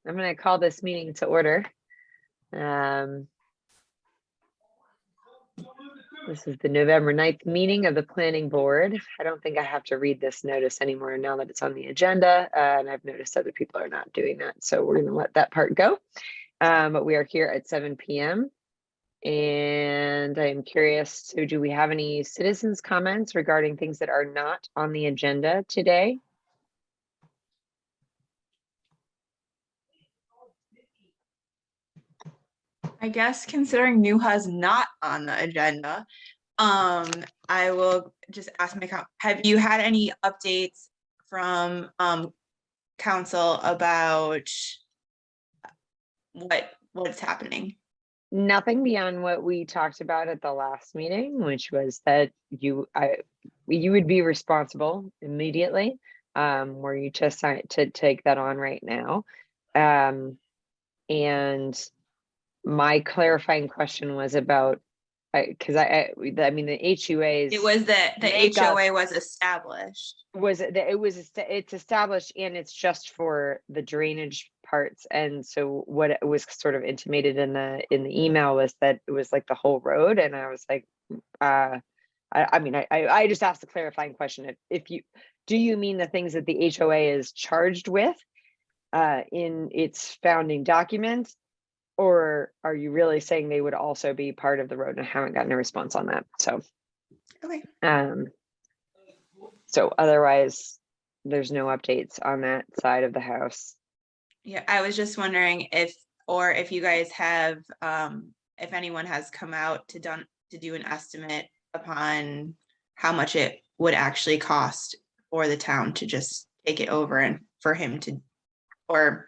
I'm going to call this meeting to order. This is the November 9th meeting of the Planning Board. I don't think I have to read this notice anymore now that it's on the agenda, and I've noticed other people are not doing that, so we're going to let that part go. But we are here at 7 p.m. and I am curious, so do we have any citizens' comments regarding things that are not on the agenda today? I guess considering Newha's not on the agenda, I will just ask have you had any updates from council about what's happening? Nothing beyond what we talked about at the last meeting, which was that you would be responsible immediately, were you to take that on right now. And my clarifying question was about, because I mean the HUAs. It was that the HOA was established. It's established, and it's just for the drainage parts. And so what it was sort of intimated in the email was that it was like the whole road. And I was like, I just asked the clarifying question. Do you mean the things that the HOA is charged with in its founding document? Or are you really saying they would also be part of the road? And I haven't gotten a response on that. So, okay. So otherwise, there's no updates on that side of the house. Yeah, I was just wondering if you guys have, if anyone has come out to do an estimate upon how much it would actually cost for the town to just take it over, and for him to, or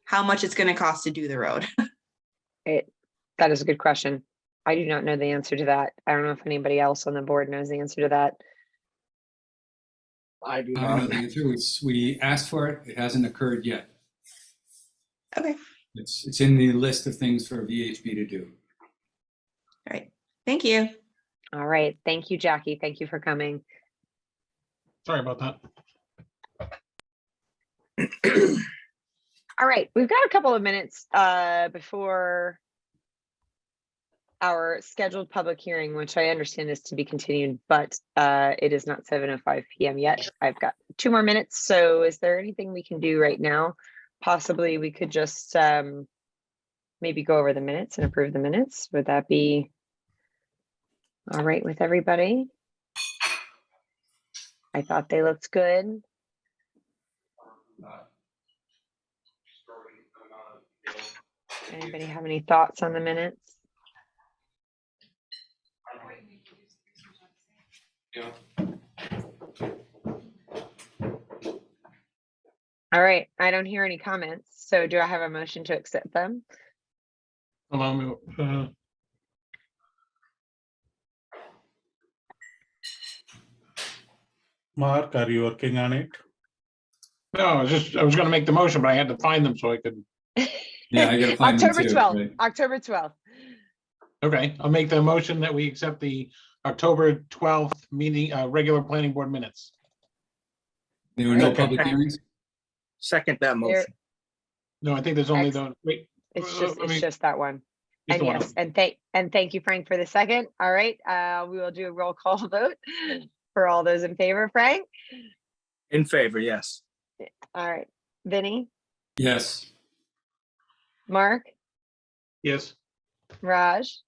how much it's going to cost to do the road. That is a good question. I do not know the answer to that. I don't know if anybody else on the board knows the answer to that. I do I don't know the answer. We asked for it. It hasn't occurred yet. Okay. It's in the list of things for VHB to do. All right. Thank you. All right. Thank you, Jackie. Thank you for coming. Sorry about that. All right. We've got a couple of minutes before our scheduled public hearing, which I understand is to be continued, but it is not 7:05 p.m. yet. I've got 2 more minutes. So is there anything we can do right now? Possibly we could just maybe go over the minutes and approve the minutes. Would that be all right with everybody? I thought they looked good. Anybody have any thoughts on the minutes? Yeah. All right, I don't hear any comments. So do I have a motion to accept them? Allow me. Mark, are you working on it? No, I was going to make the motion, but I had to find them so I could. Yeah, I gotta find them October too, 12th. right? October 12th. Okay, I'll make the motion that we accept the October 12th meeting, regular planning board minutes. There were no Okay. public hearings? Second that motion. No, I think there's only the, wait. It's let me- just that one. just And the one. yes, and thank you, Frank, for the second. All right, we will do a roll call vote for all those in favor. Frank? In favor, yes. All right. Vinny? Yes. Mark? Yes. Raj?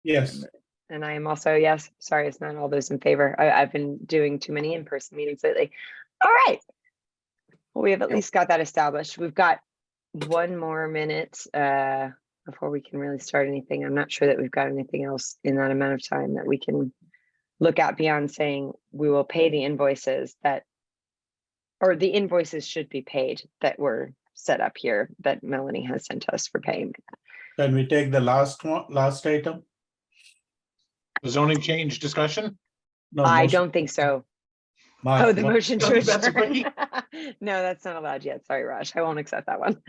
Yes. And I am also yes. Sorry, it's not all those in favor. I've been doing too many in-person meetings lately. All right. Well, we have at least got that established. We've got 1 more minute before we can really start anything. I'm not sure that we've got anything else in that amount of time that we can look at beyond saying we will pay the invoices that, or the invoices should be paid that were set up here that Melanie has sent us for paying. Can we take the last item? The zoning change discussion? No, I motion. don't think so. Mark, Oh, the no. motion to That's a adjourn. quickie. No, that's not allowed yet. Sorry, Raj. I won't accept that one.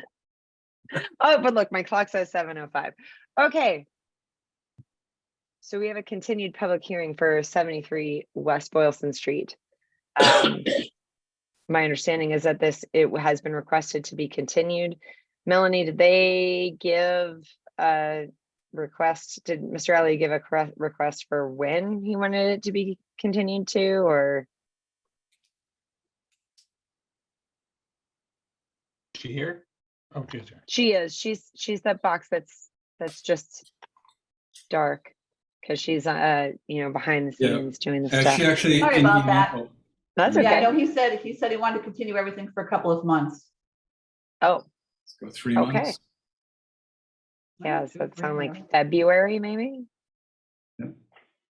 Oh, but look, my clock says 7:05. Okay. So we have a continued public hearing for 73 West Boylston Street. My understanding is that it has been requested to be continued. Melanie, did they give a request? Did Mr. Ellie give a request for when he wanted it to be continued to, or? She here? Oh, she's here. She is, she's that box that's just dark. Cause she's, you know, behind the Yeah. scenes doing the She stuff. actually. Sorry in about the that. email- That's Yeah, I okay. know he said he wanted to continue everything for a couple of months. Oh, For 3 Okay. months. yeah, so it sound like February, maybe?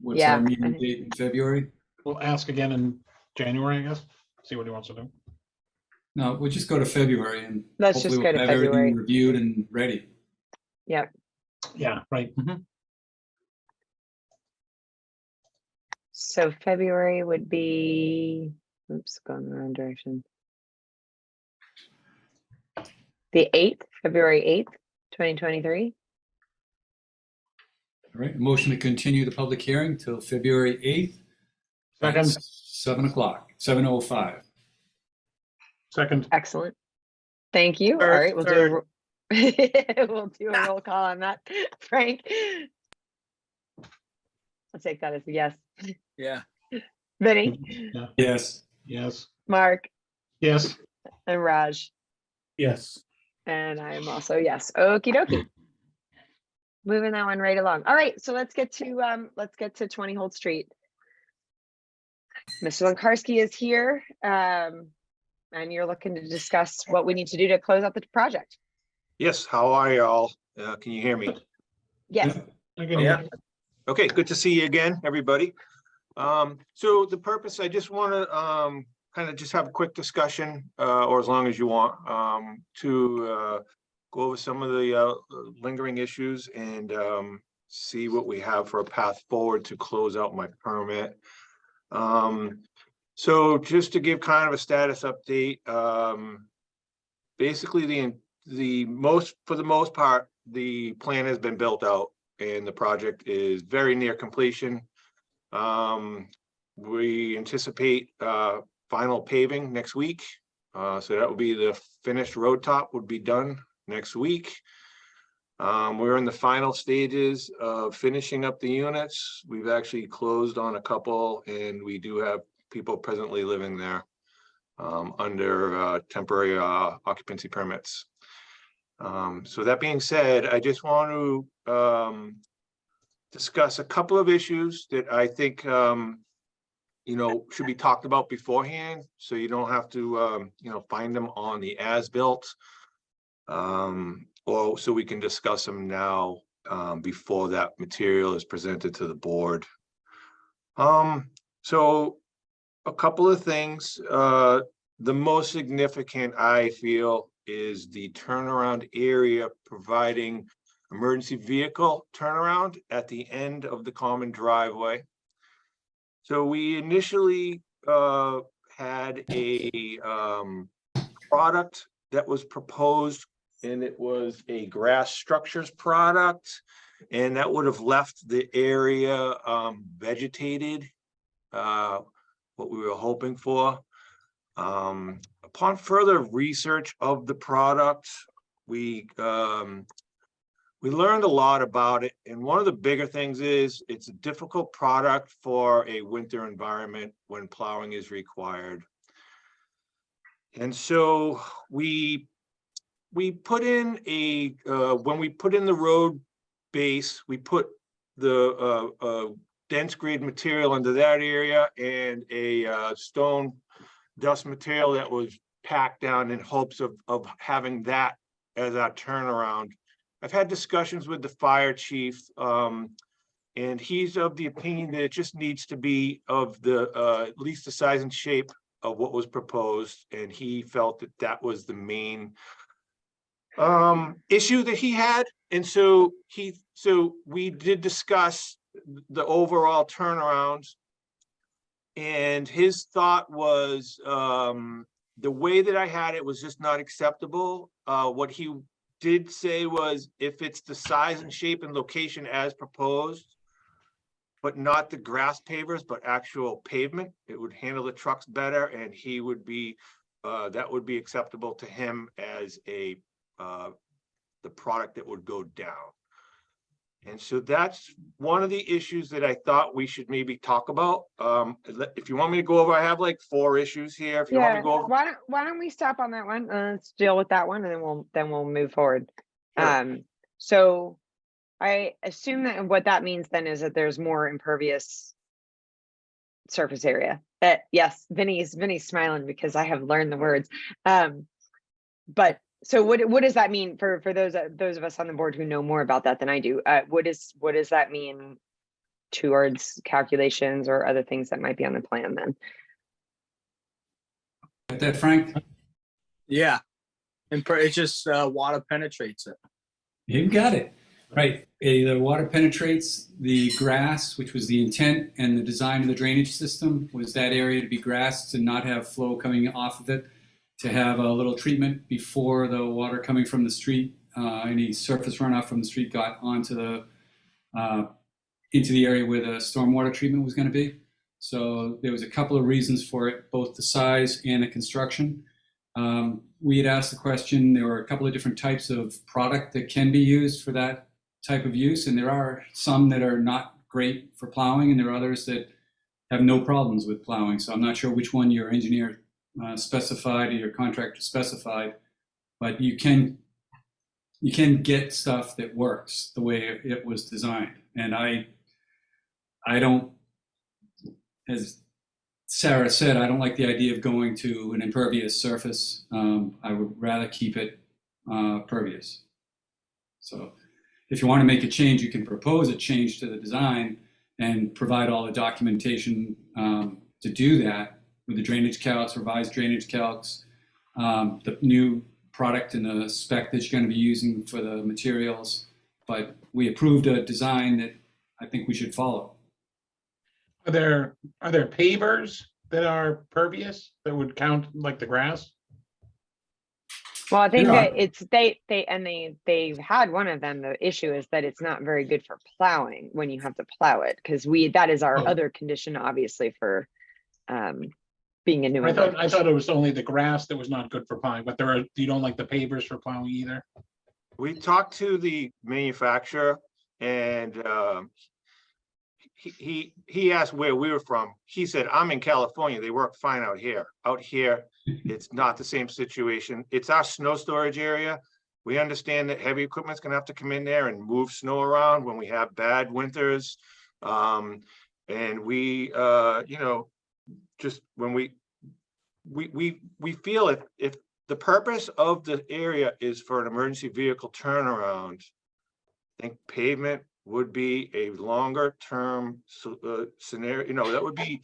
What's Yeah, our I meeting think- date in February? We'll ask again in January, I guess. See what he wants to do. No, we'll just go to February and Let's hopefully just go we'll to have everything February. reviewed and ready. Yeah, Yeah, right. Mhm. so February would be, oops, going the wrong direction. The 8th, February 8th, 2023. All right, motion to continue the public hearing till February 8th. at Second, 7 o'clock, 7:05. second, Excellent. Thank you. All Third, right, we'll do we'll do a roll call on that. Frank. I'll take that as a yes. Yeah. Vinny, Yes. yes, Mark, yes. and Raj. Yes. And I'm also yes. Okie dokie. Moving that one right along. All right, so let's get to 20 Holt Street. Mr. Lankarski is here, and you're looking to discuss what we need to do to close out the project. Yes, how are y'all? Can you hear me? Yes. I can Yeah. hear. Okay, good to see you again, everybody. So the purpose, I just want to kind of just have a quick discussion, or as long as you want, to go over some of the lingering issues and see what we have for a path forward to close out my permit. So just to give kind of a status update, basically for the most part, the plan has been built out and the project is very near completion. We anticipate final paving next week. So that will be the finished road top would be done next week. We're in the final stages of finishing up the units. We've actually closed on a couple and we do have people presently living there under temporary occupancy permits. So that being said, I just want to discuss a couple of issues that I think should be talked about beforehand, so you don't have to find them on the as-built, or so we can discuss them now before that material is presented to the board. So a couple of things. The most significant, I feel, is the turnaround area providing emergency vehicle turnaround at the end of the common driveway. So we initially had a product that was proposed, and it was a grass structures product, and that would have left the area vegetated, what we were hoping for. Upon further research of the product, we learned a lot about it. And one of the bigger things is it's a difficult product for a winter environment when plowing is required. And so we put in when we put in the road base, we put the dense grade material into that area and a stone dust material that was packed down in hopes of having that as our turnaround. I've had discussions with the fire chief, and he's of the opinion that it just needs to be of the at least the size and shape of what was proposed, and he felt that that was the main issue that he had. And so we did discuss the overall turnaround, and his thought was the way that I had it was just not acceptable. What he did say was if it's the size and shape and location as proposed, but not the grass pavers, but actual pavement, it would handle the trucks better, and he would be that would be acceptable to him as a the product that would go down. And so that's one of the issues that I thought we should maybe talk about. If you want me to go over, I have like 4 issues here. If you want me Yeah, to go over. why don't we stop on that one? Let's deal with that one and then we'll move forward. Sure. So I assume that what that means then is that there's more impervious surface area. Yes, Vinny's smiling because I have learned the words. But so what does that mean for those of us on the board who know more about that than I do? What does that mean towards calculations or other things that might be on the plan then? Got that, Frank? Yeah. And it's just water penetrates it. You got it. Right. The water penetrates the grass, which was the intent, and the design of the drainage system was that area to be grassed and not have flow coming off of it, to have a little treatment before the water coming from the street, any surface runoff from the street got onto the into the area where the stormwater treatment was going to be. So there was a couple of reasons for it, both the size and the construction. We had asked the question, there were a couple of different types of product that can be used for that type of use, and there are some that are not great for plowing, and there are others that have no problems with plowing. So I'm not sure which one your engineer specified or your contractor specified, but you can get stuff that works the way it was designed. And I don't, as Sarah said, I don't like the idea of going to an impervious surface. I would rather keep it pervious. So if you want to make a change, you can propose a change to the design and provide all the documentation to do that with the drainage calcs, revised drainage calcs, the new product and the spec that you're going to be using for the materials. But we approved a design that I think we should follow. Are there pavers that are pervious that would count like the grass? Well, I think Yeah. that it's they had one of them. The issue is that it's not very good for plowing when you have to plow it, because that is our Oh. other condition, obviously, for being in New I England. thought it was only the grass that was not good for plowing, but you don't like the pavers for plowing either? We talked to the manufacturer, and he asked where we were from. He said, I'm in California. They work fine out here. Out here, it's not the same situation. It's our snow storage area. We understand that heavy equipment's gonna have to come in there and move snow around when we have bad winters. And we, just when we feel if the purpose of the area is for an emergency vehicle turnaround, I think pavement would be a longer term scenario. That would be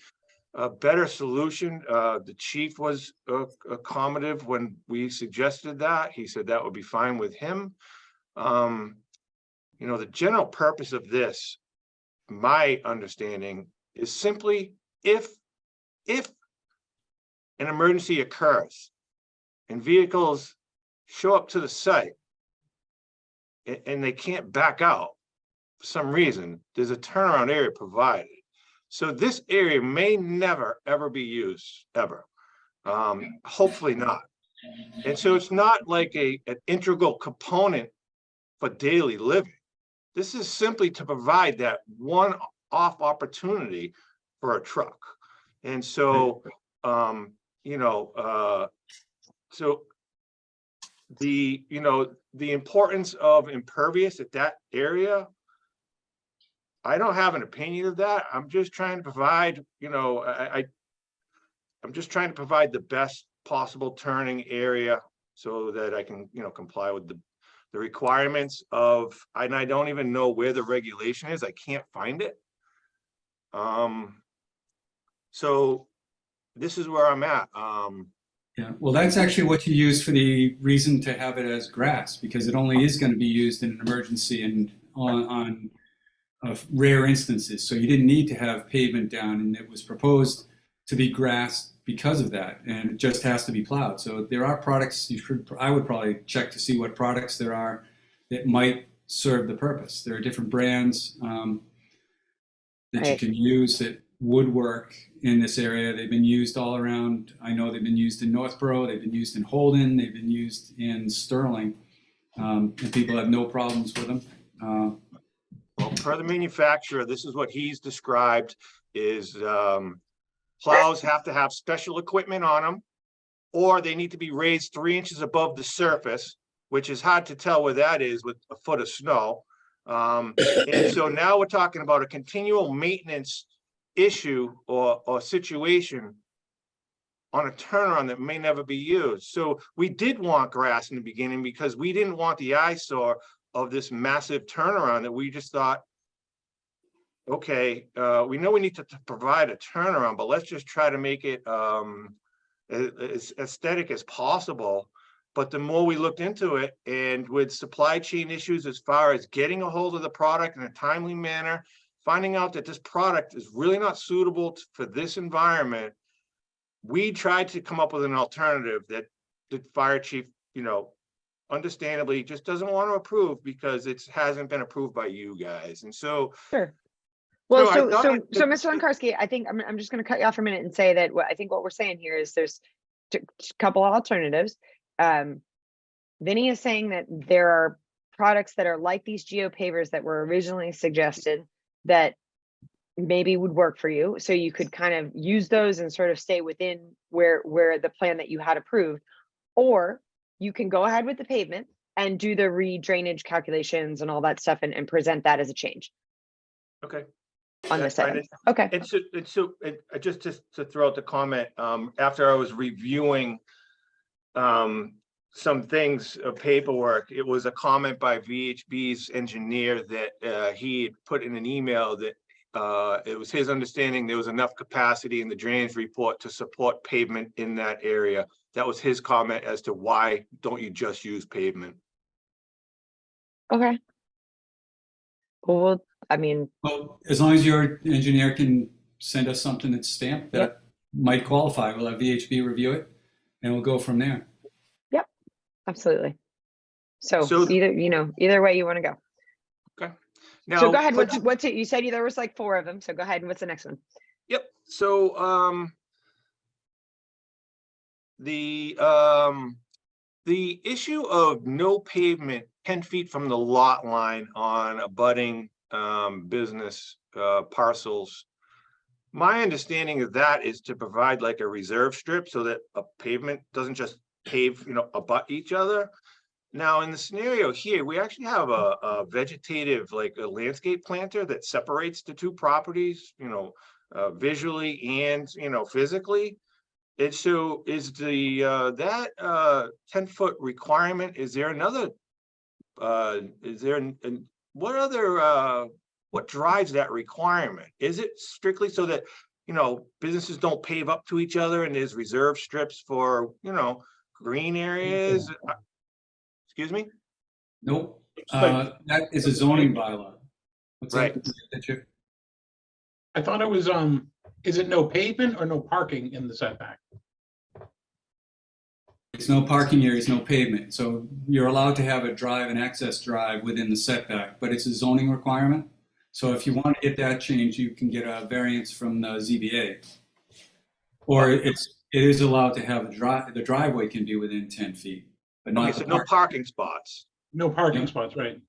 a better solution. The chief was accommodative when we suggested that. He said that would be fine with him. The general purpose of this, my understanding, is simply if an emergency occurs and vehicles show up to the site and they can't back out for some reason, there's a turnaround area provided. So this area may never, ever be used, ever. Hopefully not. And so it's not like an integral component for daily living. This is simply to provide that one-off opportunity for a truck. And so, so the importance of impervious at that area, I don't have an opinion of that. I'm just trying to provide, I'm just trying to provide the best possible turning area so that I can, comply with the requirements of, and I don't even know where the regulation is. I can't find it. So this is where I'm at. Yeah, well, that's actually what you use for the reason to have it as grass, because it only is going to be used in an emergency and on rare instances. So you didn't need to have pavement down, and it was proposed to be grass because of that, and it just has to be plowed. So there are products I would probably check to see what products there are that might serve the purpose. There are different brands that you can use that would work in this area. They've been used all around. I know they've been used in Northborough, they've been used in Holden, they've been used in Sterling. And people have no problems with them. Well, per the manufacturer, this is what he's described is plows have to have special equipment on them, or they need to be raised 3 inches above the surface, which is hard to tell where that is with a foot of snow. And so now we're talking about a continual maintenance issue or situation on a turnaround that may never be used. So we did want grass in the beginning because we didn't want the eyesore of this massive turnaround that we just thought, okay, we know we need to provide a turnaround, but let's just try to make it as aesthetic as possible. But the more we looked into it, and with supply chain issues as far as getting a hold of the product in a timely manner, finding out that this product is really not suitable for this environment, we tried to come up with an alternative that the fire chief, understandably just doesn't want to approve because it hasn't been approved by you guys. And so, Sure. Well, I so thought Mr. Lankarski, I think I'm just going to cut you off for a minute and say that I think what we're saying here is there's a couple of alternatives. Vinny is saying that there are products that are like these geopavers that were originally suggested that maybe would work for you. So you could kind of use those and sort of stay within where the plan that you had approved, or you can go ahead with the pavement and do the re-drainage calculations and all that stuff and present that as a change okay. on That's this item. fine. Okay. And so just to throw out the comment, after I was reviewing some things of paperwork, it was a comment by VHB's engineer that he had put in an email that it was his understanding there was enough capacity in the drainage report to support pavement in that area. That was his comment as to why don't you just use pavement? Okay. Well, I mean, Well, as long as your engineer can send us something that's stamped that might qualify, we'll have VHB review it and we'll go from there. absolutely. So So- either way you want to go. Now, So go ahead. What's it? You said there was like 4 of them. So go ahead. And what's the next one? Yep, so the issue of no pavement 10 feet from the lot line on abutting business parcels. My understanding of that is to provide like a reserve strip so that a pavement doesn't just pave, abut each other. Now, in the scenario here, we actually have a vegetative, like a landscape planter that separates the two properties, visually and, physically. And so is that 10-foot requirement, is there another, what drives that requirement? Is it strictly so that, businesses don't pave up to each other and there's reserve strips for, green areas? Excuse me? Nope. That is a zoning bylaw. What's Right. that? I thought it was, is it no pavement or no parking in the setback? It's no parking areas, no pavement. So you're allowed to have a drive and access drive within the setback, but it's a zoning requirement. So if you want to get that changed, you can get a variance from the ZBA. Or it is allowed to have the driveway can be within 10 feet, but not Okay, the so no park. parking spots. No parking spots, right?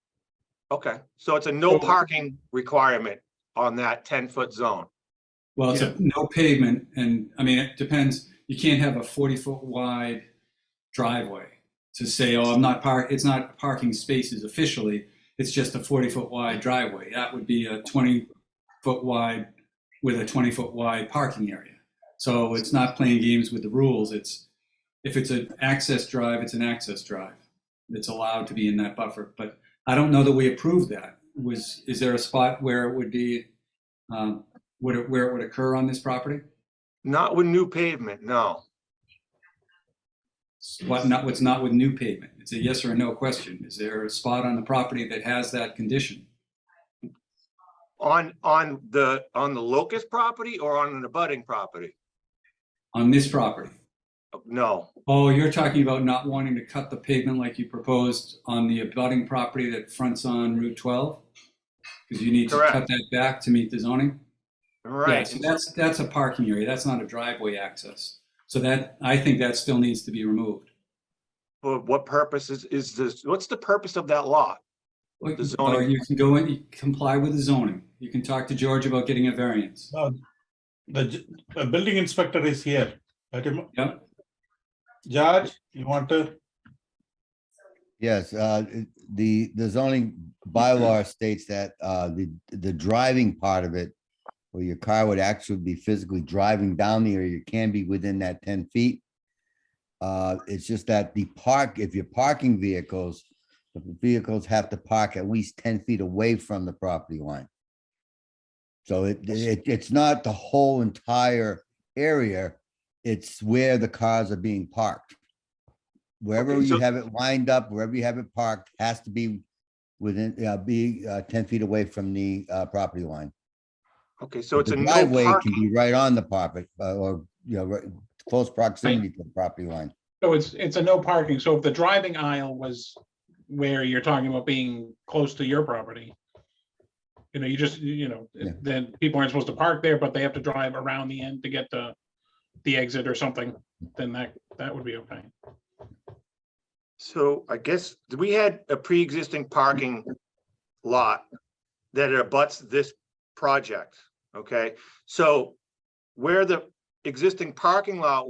Okay, so it's a no parking requirement on that 10-foot zone. Well, it's a no pavement, and I mean, it depends. You can't have a 40-foot wide driveway to say, oh, it's not parking spaces officially. It's just a 40-foot wide driveway. That would be a 20-foot wide with a 20-foot wide parking area. So it's not playing games with the rules. If it's an access drive, it's an access drive. It's allowed to be in that buffer. But I don't know that we approved that. Is there a spot where it would be, where it would occur on this property? Not with new pavement, no. What's not with new pavement? It's a yes or a no question. Is there a spot on the property that has that condition? On the locust property or on an abutting property? On this property? No, Oh, you're talking about not wanting to cut the pavement like you proposed on the abutting property that fronts on Route 12? Because you need to Correct. cut that back to meet the zoning? right. Yeah, so that's a parking area. That's not a driveway access. So I think that still needs to be removed. For what purpose is this, what's the purpose of that lot? Or The zoning. you can go in, you comply with the zoning. You can talk to George about getting a variance. No, the building inspector is here. Let him, Yep. George, you want to? Yes, the zoning bylaw states that the driving part of it, where your car would actually be physically driving down the area, can be within that 10 feet. It's just that if you're parking vehicles, the vehicles have to park at least 10 feet away from the property line. So it's not the whole entire area, it's where the cars are being parked. Wherever Okay, you so- have it lined up, wherever you have it parked, has to be within, 10 feet away from the property line. Okay, so it's The a no driveway can parking. be right on the property, or, right, close proximity to the property line. So it's a no parking. So if the driving aisle was where you're talking about being close to your property, you just, Yeah. then people aren't supposed to park there, but they have to drive around the end to get the exit or something, then that would be okay. So I guess we had a pre-existing parking lot that abuts this project, okay? So where the existing parking lot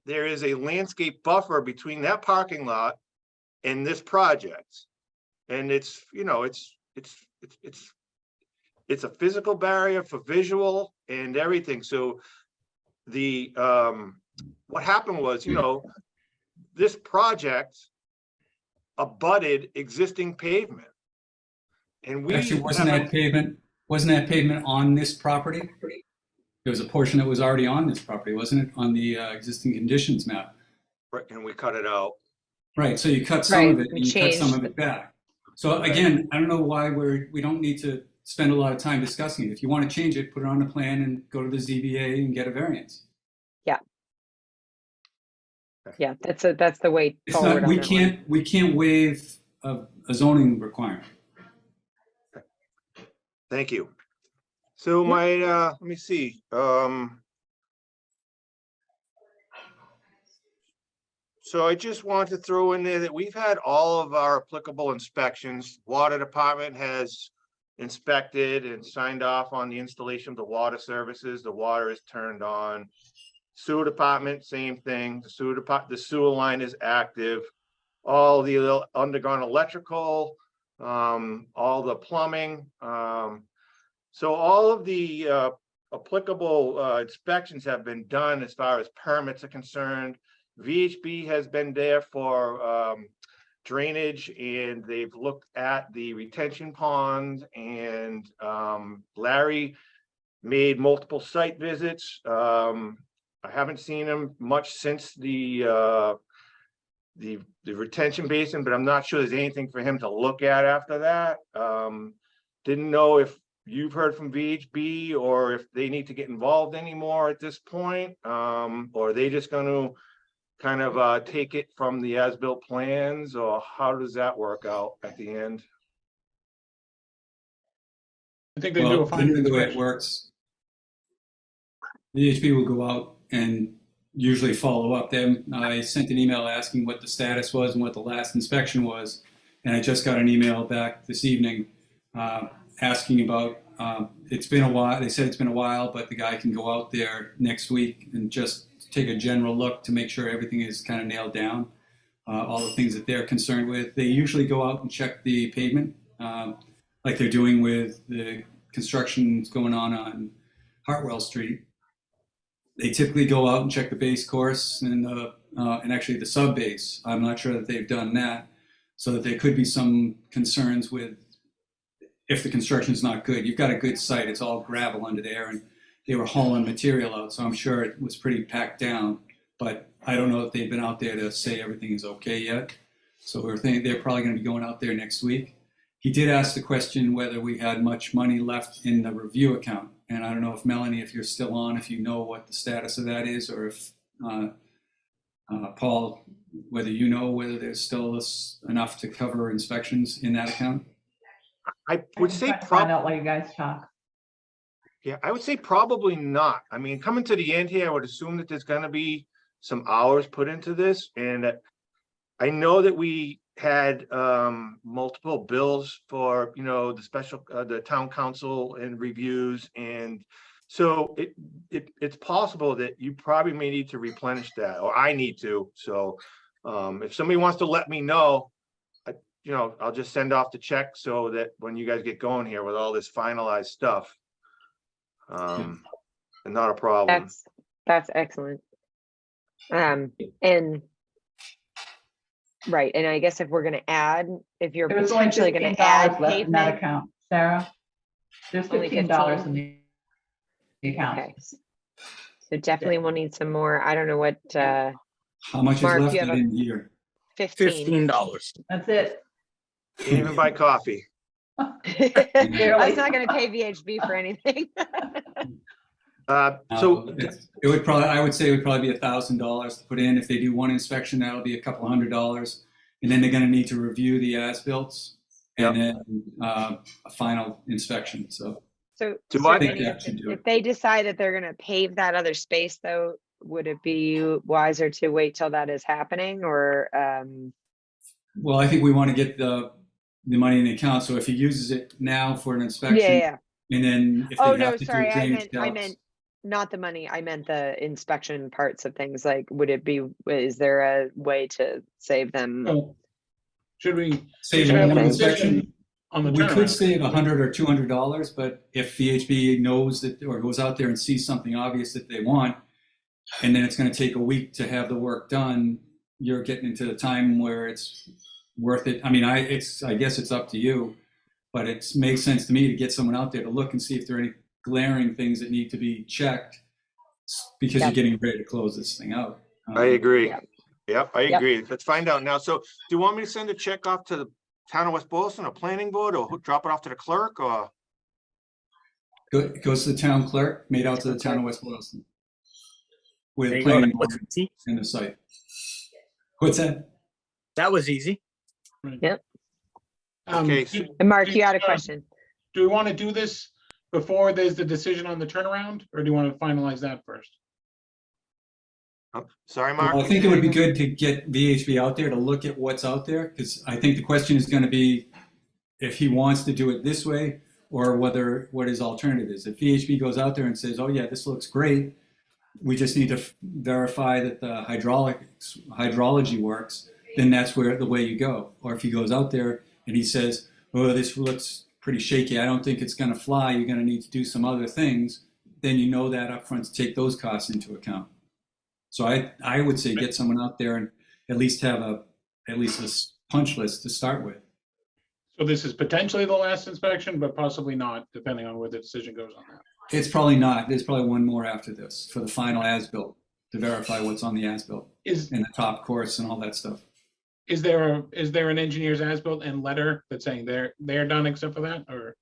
there is a landscape buffer between that parking lot and this project. And it's a physical barrier for visual and everything. So what happened was, this project abutted existing pavement. And we Actually, wasn't that pavement on this property? There was a portion that was already on this property, wasn't it, on the existing conditions map? Right, and we cut it out. Right, so you cut some of Right, it we and you cut some changed of it back. So again, I don't know why we don't need to spend a lot of time discussing it. If you want to change it, put it on the plan and go to the ZBA and get a variance. Yeah, that's the way It's forward. not, on that one. we can't waive a zoning requirement. Thank you. So let me see. So I just want to throw in there that we've had all of our applicable inspections. Water department has inspected and signed off on the installation of the water services. The water is turned on. Sewer department, same thing. The sewer line is active. All the underground electrical, all the plumbing. So all of the applicable inspections have been done as far as permits are concerned. VHB has been there for drainage, and they've looked at the retention pond, and Larry made multiple site visits. I haven't seen him much since the retention basin, but I'm not sure there's anything for him to look at after that. Didn't know if you've heard from VHB or if they need to get involved anymore at this point, or are they just going to kind of take it from the as-built plans, or how does that work out at the end? I think they do a Well, fine the way it inspection. works, the HB will go out and usually follow up. Then I sent an email asking what the status was and what the last inspection was. And I just got an email back this evening asking about, it's been a while. They said it's been a while, but the guy can go out there next week and just take a general look to make sure everything is kind of nailed down. All the things that they're concerned with. They usually go out and check the pavement, like they're doing with the construction going on Hartwell Street. They typically go out and check the base course and actually the sub base. I'm not sure that they've done that, so that there could be some concerns with if the construction is not good. You've got a good site; it's all gravel under there, and they were hauling material out, so I'm sure it was pretty packed down. But I don't know if they've been out there to say everything is okay yet. So we're thinking they're probably going to be going out there next week. He did ask the question whether we had much money left in the review account. And I don't know if Melanie, if you're still on, if you know what the status of that is, or if Paul, whether you know whether there's still enough to cover inspections in that account. I would say Find out while you guys talk. Yeah, I would say probably not. I mean, coming to the end here, I would assume that there's gonna be some hours put into this, and I know that we had multiple bills for, you know, the special, the town council and reviews, and so it's possible that you probably may need to replenish that, or I need to. So if somebody wants to let me know, you know, I'll just send off the check so that when you guys get going here with all this finalized stuff, and not a problem. That's excellent. And right, and I guess if we're gonna add, if you're There was only potentially gonna $15 add left in that pavement. account, Sarah. There's Only $15 in 15? the account. Okay. So definitely we'll need some more. I don't know what, How much is Mark, left you have a- in here? 15. $15. That's it. Can't even buy coffee. I Barely. was not gonna pay VHB for anything. So It would probably, I would say it would probably be $1,000 to put in. If they do one inspection, that'll be a couple $100. And then they're gonna need to review the as-built and then a final inspection, so. So, Do so I- Vinny, think that should do if it. they decide that they're gonna pave that other space though, would it be wiser to wait till that is happening or, Well, I think we want to get the money in the account, so if he uses it now for an inspection. yeah. And then if Oh, they no, have to do sorry, drainage I calcs. meant not the money. I meant the inspection parts of things. Like, would it be, is there a way to save them? So should we? Save should have one a inspection. decision On the We could turnaround. save $100 or $200, but if VHB knows that, or goes out there and sees something obvious that they want, and then it's gonna take a week to have the work done, you're getting into the time where it's worth it. I mean, I guess it's up to you, but it makes sense to me to get someone out there to look and see if there are any glaring things that need to be checked, because you're getting ready to close this thing out. I agree. Yeah. Yep, I Yep. agree. Let's find out now. So do you want me to send a check off to the town of West Boylston or planning board, or drop it off to the clerk, or? It goes to the town clerk, made out to the town of West Boylston. With There the you go. planning That was board easy. and the site. What's that? That was easy. Okay, so- And Mark, do you had a you, question. Do we want to do this before there's the decision on the turnaround, or do you want to finalize that first? Oh, sorry, Mark. Well, I think it would be good to get VHB out there to look at what's out there, because I think the question is gonna be if he wants to do it this way, or what his alternative is. If VHB goes out there and says, oh yeah, this looks great, we just need to verify that the hydrology works, then that's the way you go. Or if he goes out there and he says, oh, this looks pretty shaky, I don't think it's gonna fly, you're gonna need to do some other things, then you know that upfront to take those costs into account. So I would say get someone out there and at least have a punch list to start with. So this is potentially the last inspection, but possibly not, depending on where the decision goes on that. It's probably not. There's probably one more after this for the final as-built to verify what's on the as-built Is and the top course and all that stuff. there an engineer's as-built and letter that's saying they're done except for that, or?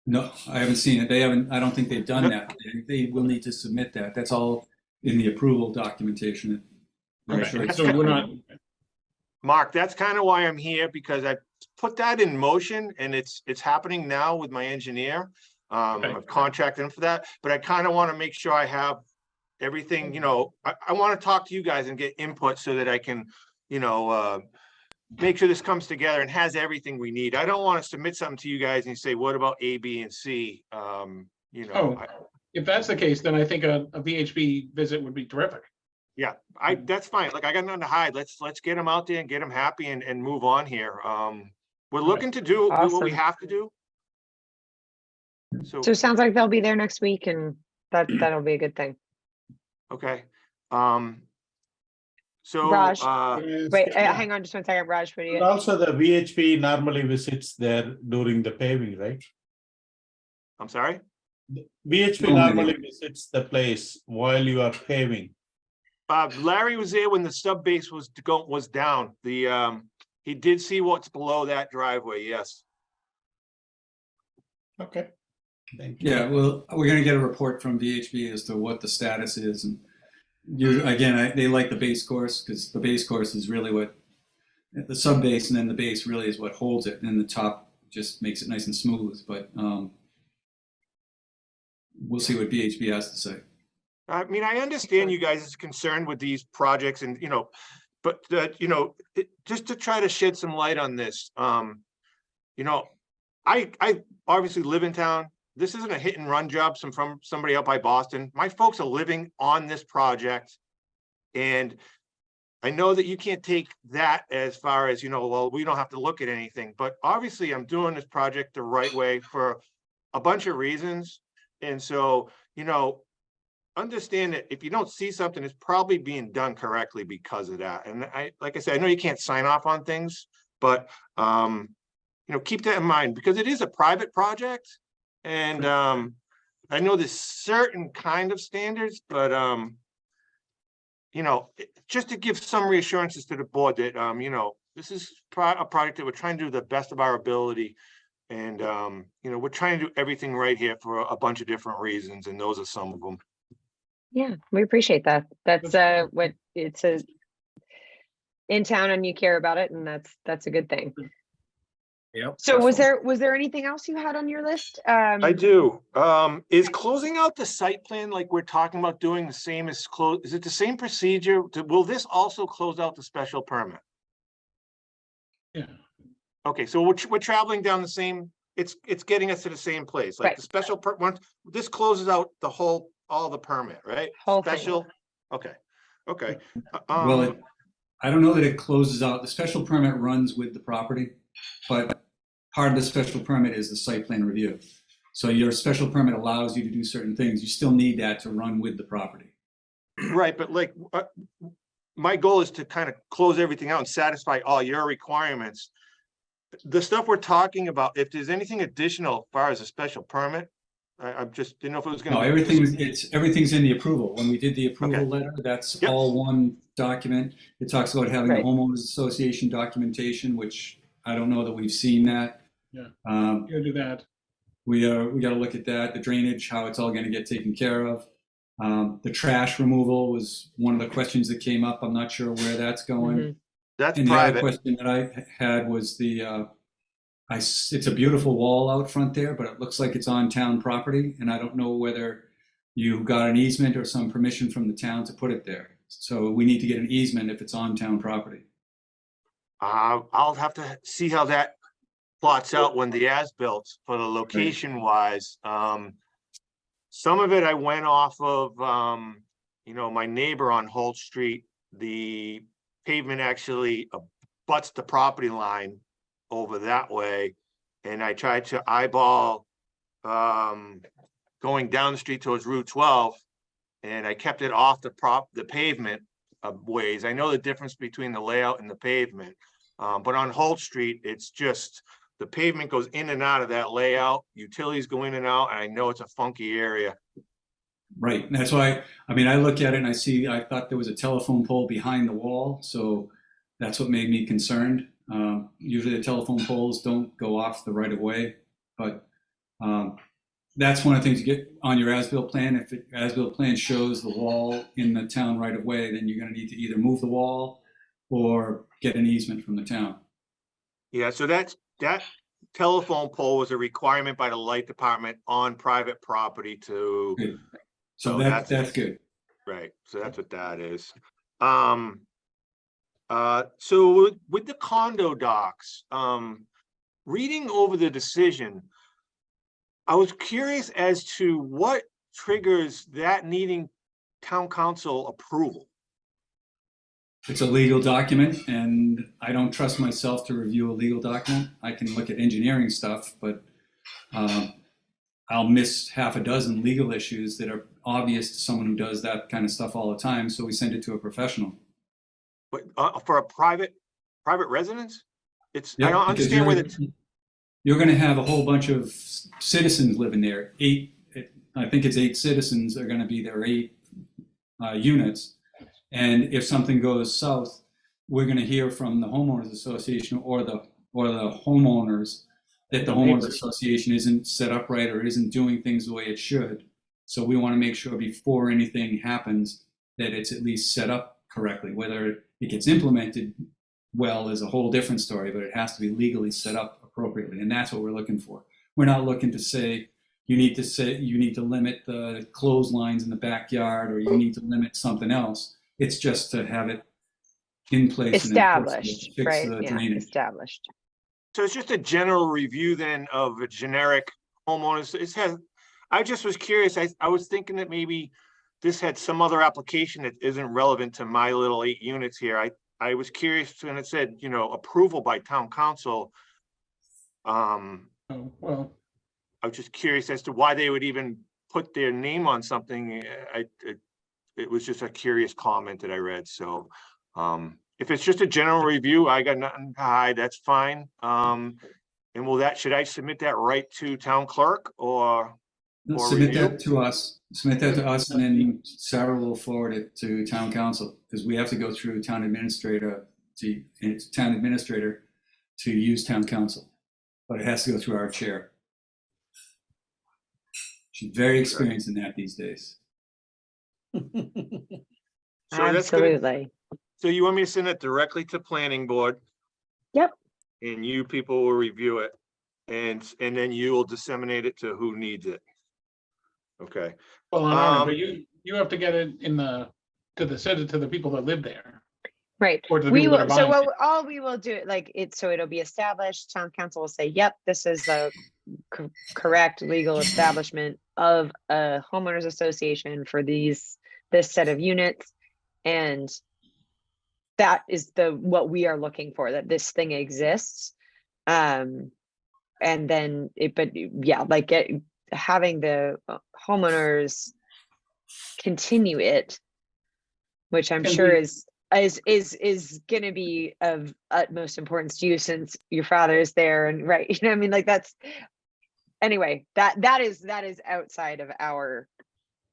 No, I haven't seen it. I don't think they've done that. They will need to submit that. That's all in the approval documentation. I'm Okay, sure it's- so we're not, Mark, that's kind of why I'm here, because I put that in motion and it's happening now with my engineer. Okay. I've contracted him for that, but I kind of want to make sure I have everything, you know, I want to talk to you guys and get input so that I can, you know, make sure this comes together and has everything we need. I don't want to submit something to you guys and you say, what about A, B, and C? You know, if that's the case, then I think a VHB visit would be terrific. yeah, that's fine. Like, I got nothing to hide. Let's get them out there and get them happy and move on here. We're looking to do what we Awesome. have to do. So, So it sounds like they'll be there next week and that'll be a good thing. okay. So, Raj. Yes, Wait, yeah. hang on just one second, Raj, what do And you? also the VHP normally visits there during the paving, right? I'm sorry? VHP Normally. normally visits the place while you are paving. Larry was there when the sub base was down. He did see what's below that driveway, yes. Okay. Thank you. Yeah, well, we're gonna get a report from VHB as to what the status is, and they like the base course, because the base course is really what, the sub base and then the base really is what holds it, and the top just makes it nice and smooth, but we'll see what VHB has to say. I mean, I understand you guys' concern with these projects and, but, just to try to shed some light on this, I obviously live in town. This isn't a hit and run job from somebody out by Boston. My folks are living on this project. And I know that you can't take that as far as, well, we don't have to look at anything, but obviously I'm doing this project the right way for a bunch of reasons. And so, understand that if you don't see something, it's probably being done correctly because of that. And like I said, I know you can't sign off on things, but, keep that in mind because it is a private project. And, I know there's certain kind of standards, but, just to give some reassurances to the board that, this is a project that we're trying to do the best of our ability. And, we're trying to do everything right here for a bunch of different reasons. And those are some of them. Yeah, we appreciate that. That's what it's in town and you care about it, and that's a good thing. Yep. So was there anything else you had on your list? I do. Is closing out the site plan like we're talking about doing the same as is it the same procedure? Will this also close out the special permit? Yeah. Okay, so we're traveling down the same, it's getting us to the same place, like Right. the special once this closes out all the permit, right? Whole thing. Special, okay. Well, I don't know that it closes out. The special permit runs with the property, but part of the special permit is the site plan review. So your special permit allows you to do certain things. You still need that to run with the property. Right, but like, my goal is to kind of close everything out and satisfy all your requirements. The stuff we're talking about, if there's anything additional as far as a special permit, I just didn't know if it was gonna. No, everything's in the approval. When we did the approval Okay. letter, that's Yep. all one document. It talks about having a Right. homeowners association documentation, which I don't know that we've seen that. Yeah. Um, You gotta do that. we got to look at that, the drainage, how it's all going to get taken care of. The trash removal was one of the questions that came up. I'm not sure where that's going. Mhm. That's And the other private. question that I had was it's a beautiful wall out front there, but it looks like it's on town property. And I don't know whether you got an easement or some permission from the town to put it there. So we need to get an easement if it's on town property. I'll have to see how that plots out when the as-built for the location wise. Some of it I went off of, my neighbor on Holt Street. The pavement actually butts the property line over that way. And I tried to eyeball going down the street towards Route 12. And I kept it off the pavement of ways. I know the difference between the layout and the pavement. But on Holt Street, it's just the pavement goes in and out of that layout. Utilities go in and out, and I know it's a funky area. Right. And that's why, I look at it and I thought there was a telephone pole behind the wall. So that's what made me concerned. Usually the telephone poles don't go off the right of way, but that's one of the things you get on your as-built plan. If the as-built plan shows the wall in the town right of way, then you're going to need to either move the wall or get an easement from the town. Yeah, so that telephone pole was a requirement by the light department on private property to, Good. So So that's good. right, so that's what that is. So with the condo docs, reading over the decision, I was curious as to what triggers that needing town council approval. It's a legal document, and I don't trust myself to review a legal document. I can look at engineering stuff, but I'll miss half a dozen legal issues that are obvious to someone who does that kind of stuff all the time. So we send it to a professional. But for a private residence, it's, I Yeah, don't because understand where it's, you're going to have a whole bunch of citizens living there. I think it's 8 citizens are going to be there, 8 units. And if something goes south, we're going to hear from the homeowners association or the homeowners that the homeowners association isn't set up right or isn't doing things the way it should. So we want to make sure before anything happens that it's at least set up correctly. Whether it gets implemented well is a whole different story, but it has to be legally set up appropriately. And that's what we're looking for. We're not looking to say, you need to say, you need to limit the clotheslines in the backyard, or you need to limit something else. It's just to have it in place. and enforceable to Established, fix right? the Yeah, drainage. established. So it's just a general review then of a generic homeowners. I just was curious. I was thinking that maybe this had some other application that isn't relevant to my little 8 units here. I was curious when it said, approval by town council. Oh, well, I was just curious as to why they would even put their name on something. It was just a curious comment that I read. So, if it's just a general review, I got nothing to hide. That's fine. And should I submit that right to town clerk or Submit review? that to us. Submit that to us, and then Sarah will forward it to town council, because we have to go through town administrator to use town council, but it has to go through our chair. She's very experienced in that these days. So that's gonna, Absolutely. so you want me to send it directly to planning board? Yep. And you people will review it and then you will disseminate it to who needs it. Okay. well, on our end, but you have to get it send it to the people that live there. Right. Or to the We people that will, are so buying all we will do, so it'll be established, town council will say, yep, this is the correct legal establishment of a homeowners association for this set of units. And that is what we are looking for, that this thing exists. And then having the homeowners continue it, which I'm Can sure we- is going to be of utmost importance to you, since your father is there, and right, I mean, like, that's anyway, that is outside of our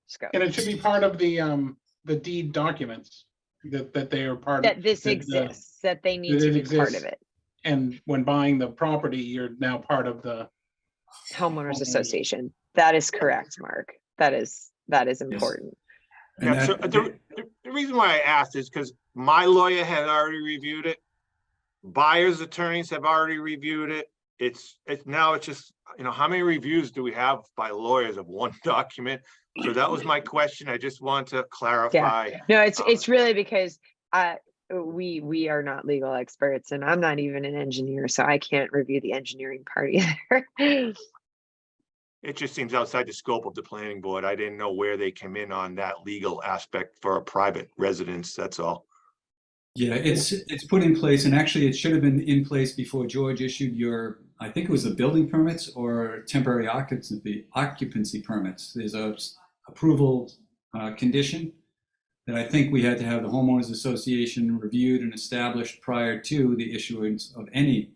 scope. And it should be part of the deed documents that they are part of. That this exists, that they need that to it be part of exists. it. And when buying the property, you're now part of the, Homeowners Homeowners. Association. That is correct, Mark. That is important. And Yeah, so the reason why I asked is because my lawyer had already reviewed it. Buyers' attorneys have already reviewed it. It's just, how many reviews do we have by lawyers of one document? So that was my question. I just want to clarify. No, it's really because we are not legal experts, and I'm not even an engineer, so I can't review the engineering part either. It just seems outside the scope of the planning board. I didn't know where they came in on that legal aspect for a private residence. That's all. Yeah, it's put in place, and actually it should have been in place before George issued I think it was the building permits or temporary occupancy permits. There's a approval condition that I think we had to have the homeowners association reviewed and established prior to the issuance of any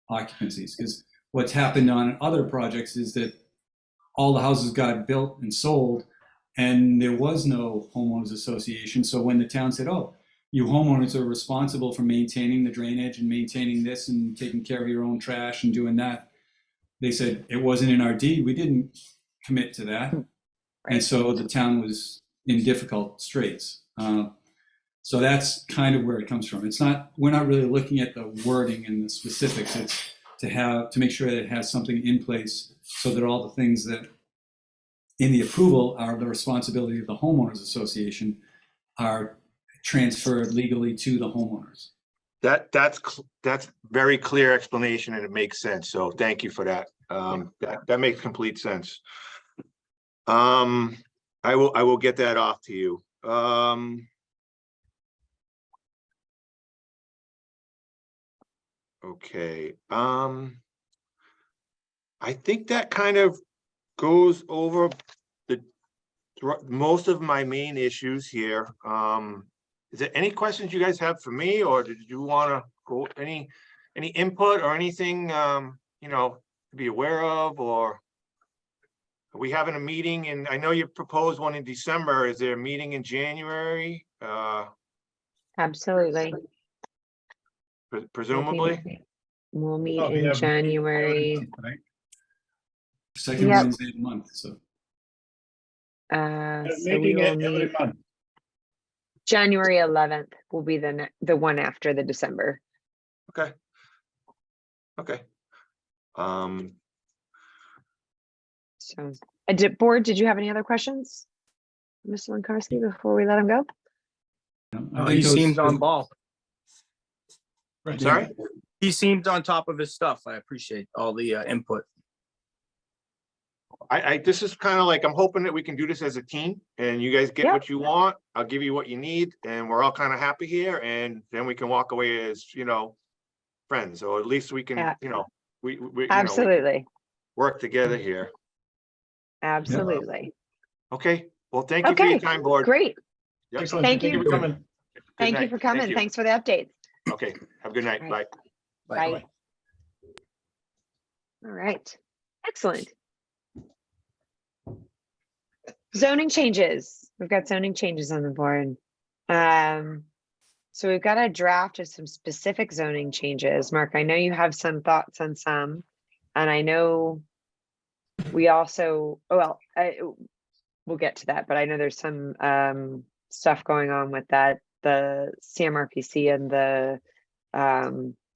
occupancies. Because what's happened on other projects is that all the houses got built and sold, and there was no homeowners association. So when the town said, oh, you homeowners are responsible for maintaining the drainage and maintaining this and taking care of your own trash and doing that, they said it wasn't in our deed. We didn't commit to that. And so the town was in difficult straits. So that's kind of where it comes from. We're not really looking at the wording and the specifics. It's to make sure that it has something in place so that all the things that in the approval are the responsibility of the homeowners association are transferred legally to the homeowners. That's very clear explanation, and it makes sense. So thank you for that. That makes complete sense. I will get that off to you. Okay. I think that kind of goes over most of my main issues here. Is there any questions you guys have for me, or did you want to go any input or anything, to be aware of, or are we having a meeting? And I know you proposed one in December. Is there a meeting in January? Absolutely. Presumably. We'll meet Oh, we in have- January. Second Yep. Wednesday of the month. So So we Meeting will every meet month. January 11th will be the one after the December. Okay. Okay. So, board, did you have any other questions? Mr. Lankarski, before we let him go? I think He those- seems on ball. Right. Sorry? He seems on top of his stuff. I appreciate all the input. This is kind of like, I'm hoping that we can do this as a team and you guys get Yep. what you want. I'll give you what you need and we're all kind of happy here and then we can walk away as, you know, friends, or at least we can, Yeah. you know, we you know, Absolutely, work together here. absolutely. Okay, well, thank you for your Okay, time, board. Great. Yep. Excellent. Thank Thank you you. for coming. Good Thank you night. for Thank coming. you. Thanks for the updates. Okay, have a good night. All Bye. right. Bye. Bye. All right, excellent. Zoning changes. We've got zoning changes on the board. So we've got a draft of some specific zoning changes. Mark, I know you have some thoughts on some, and I know we also, we'll get to that, but I know there's some stuff going on with that, the CMRPC and the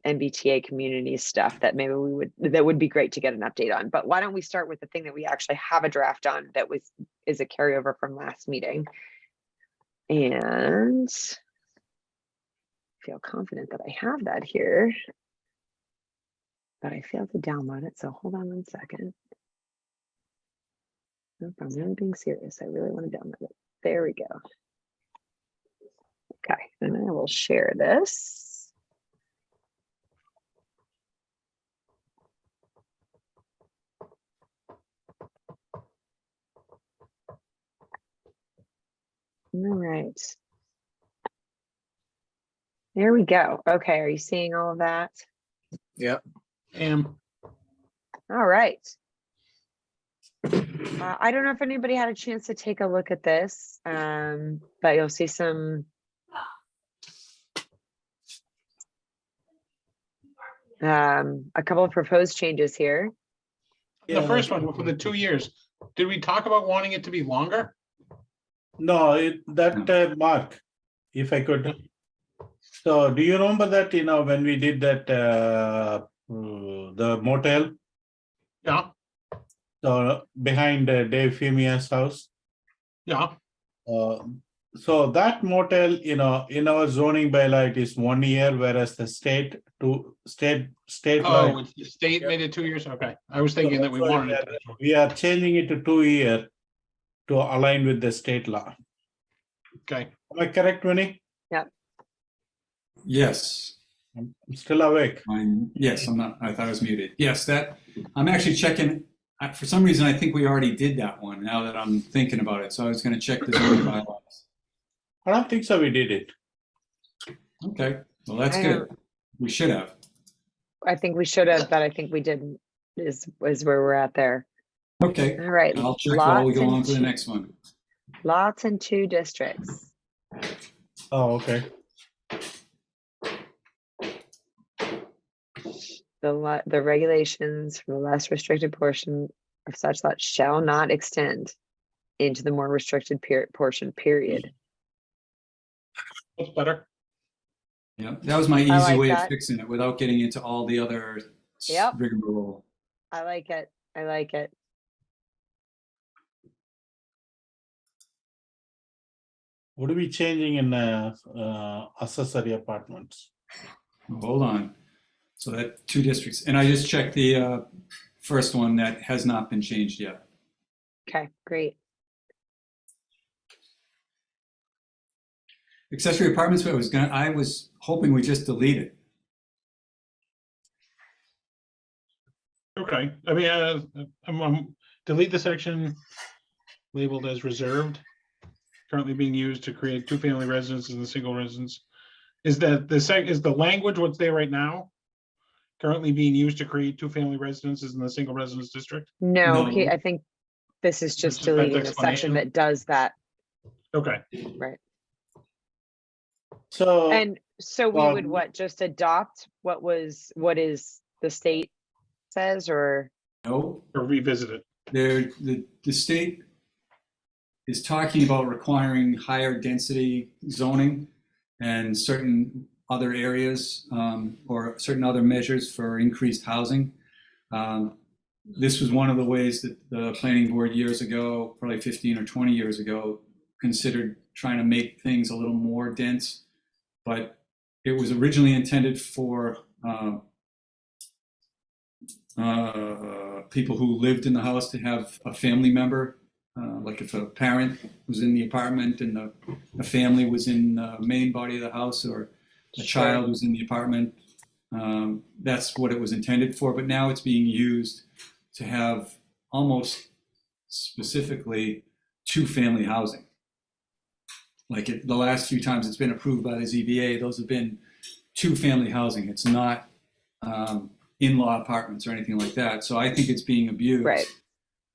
MBTA community stuff that maybe that would be great to get an update on. But why don't we start with the thing that we actually have a draft on that is a carryover from last meeting. And I feel confident that I have that here, but I failed to download it. So hold on 1 second. Nope, I'm really being serious. I really want to download it. There we go. Okay, and I will share this. All right. There we go. Okay, are you seeing all of that? Yep. And All right. I don't know if anybody had a chance to take a look at this, but you'll see some a couple of proposed changes here. the first one for the 2 years, did we talk about wanting it to be longer? No, Mark, if I could. So do you remember that, when we did that, the motel? Yeah, So behind Dave Femia's house? yeah. So that motel, in our zoning bylaw, it is 1 year, whereas the state Oh, law. it's the state made it 2 years. Okay, I was thinking that we So wanted it. we are changing it to 2 year to align with the state law. Okay, Am I correct, Winnie? Yes. I'm still awake. Yes, I'm not, I thought I was muted. Yes, I'm actually checking. For some reason, I think we already did that one now that I'm thinking about it. So I was going to check the zoning bylaws. I don't think so. We did it. Okay, well, that's I good. We should have. I think we should have, but I think we didn't, is where we're at there. Okay, All right. I'll check while we Lots go and on to the two- next one. Lots in 2 districts. Oh, okay. The regulations for the less restricted portion of such lots shall not extend into the more restricted portion, period. that's better. Yeah, that was my easy like way of that. fixing it without getting into all the other Yep. rigmarole. I like it. I like it. What are we changing in accessory apartments? Hold on. So that 2 districts, and I just checked the first one that has not been changed yet. Okay, great. Accessory apartments, I was hoping we just delete it. Okay, I mean, delete the section labeled as reserved, currently being used to create 2-family residences and single residence. Is that is the language what's there right now? Currently being used to create 2-family residences in the single residence district? No, No. I think this is just This is that deleting the section explanation? that does that. Okay, Right. So And so we well, would what, just adopt what is the state says, or? No, or revisit it. the state is talking about requiring higher density zoning and certain other areas or certain other measures for increased housing. this was one of the ways that the planning board years ago, probably 15 or 20 years ago, considered trying to make things a little more dense. But it was originally intended for people who lived in the house to have a family member, like if a parent was in the apartment and the family was in the main body of the house, or a child was in the apartment. That's what it was intended for, but now it's being used to have almost specifically two-family housing. Like the last few times it's been approved by the ZBA, those have been two-family housing. It's not in-law apartments or anything like that. So I think it's being abused. Right.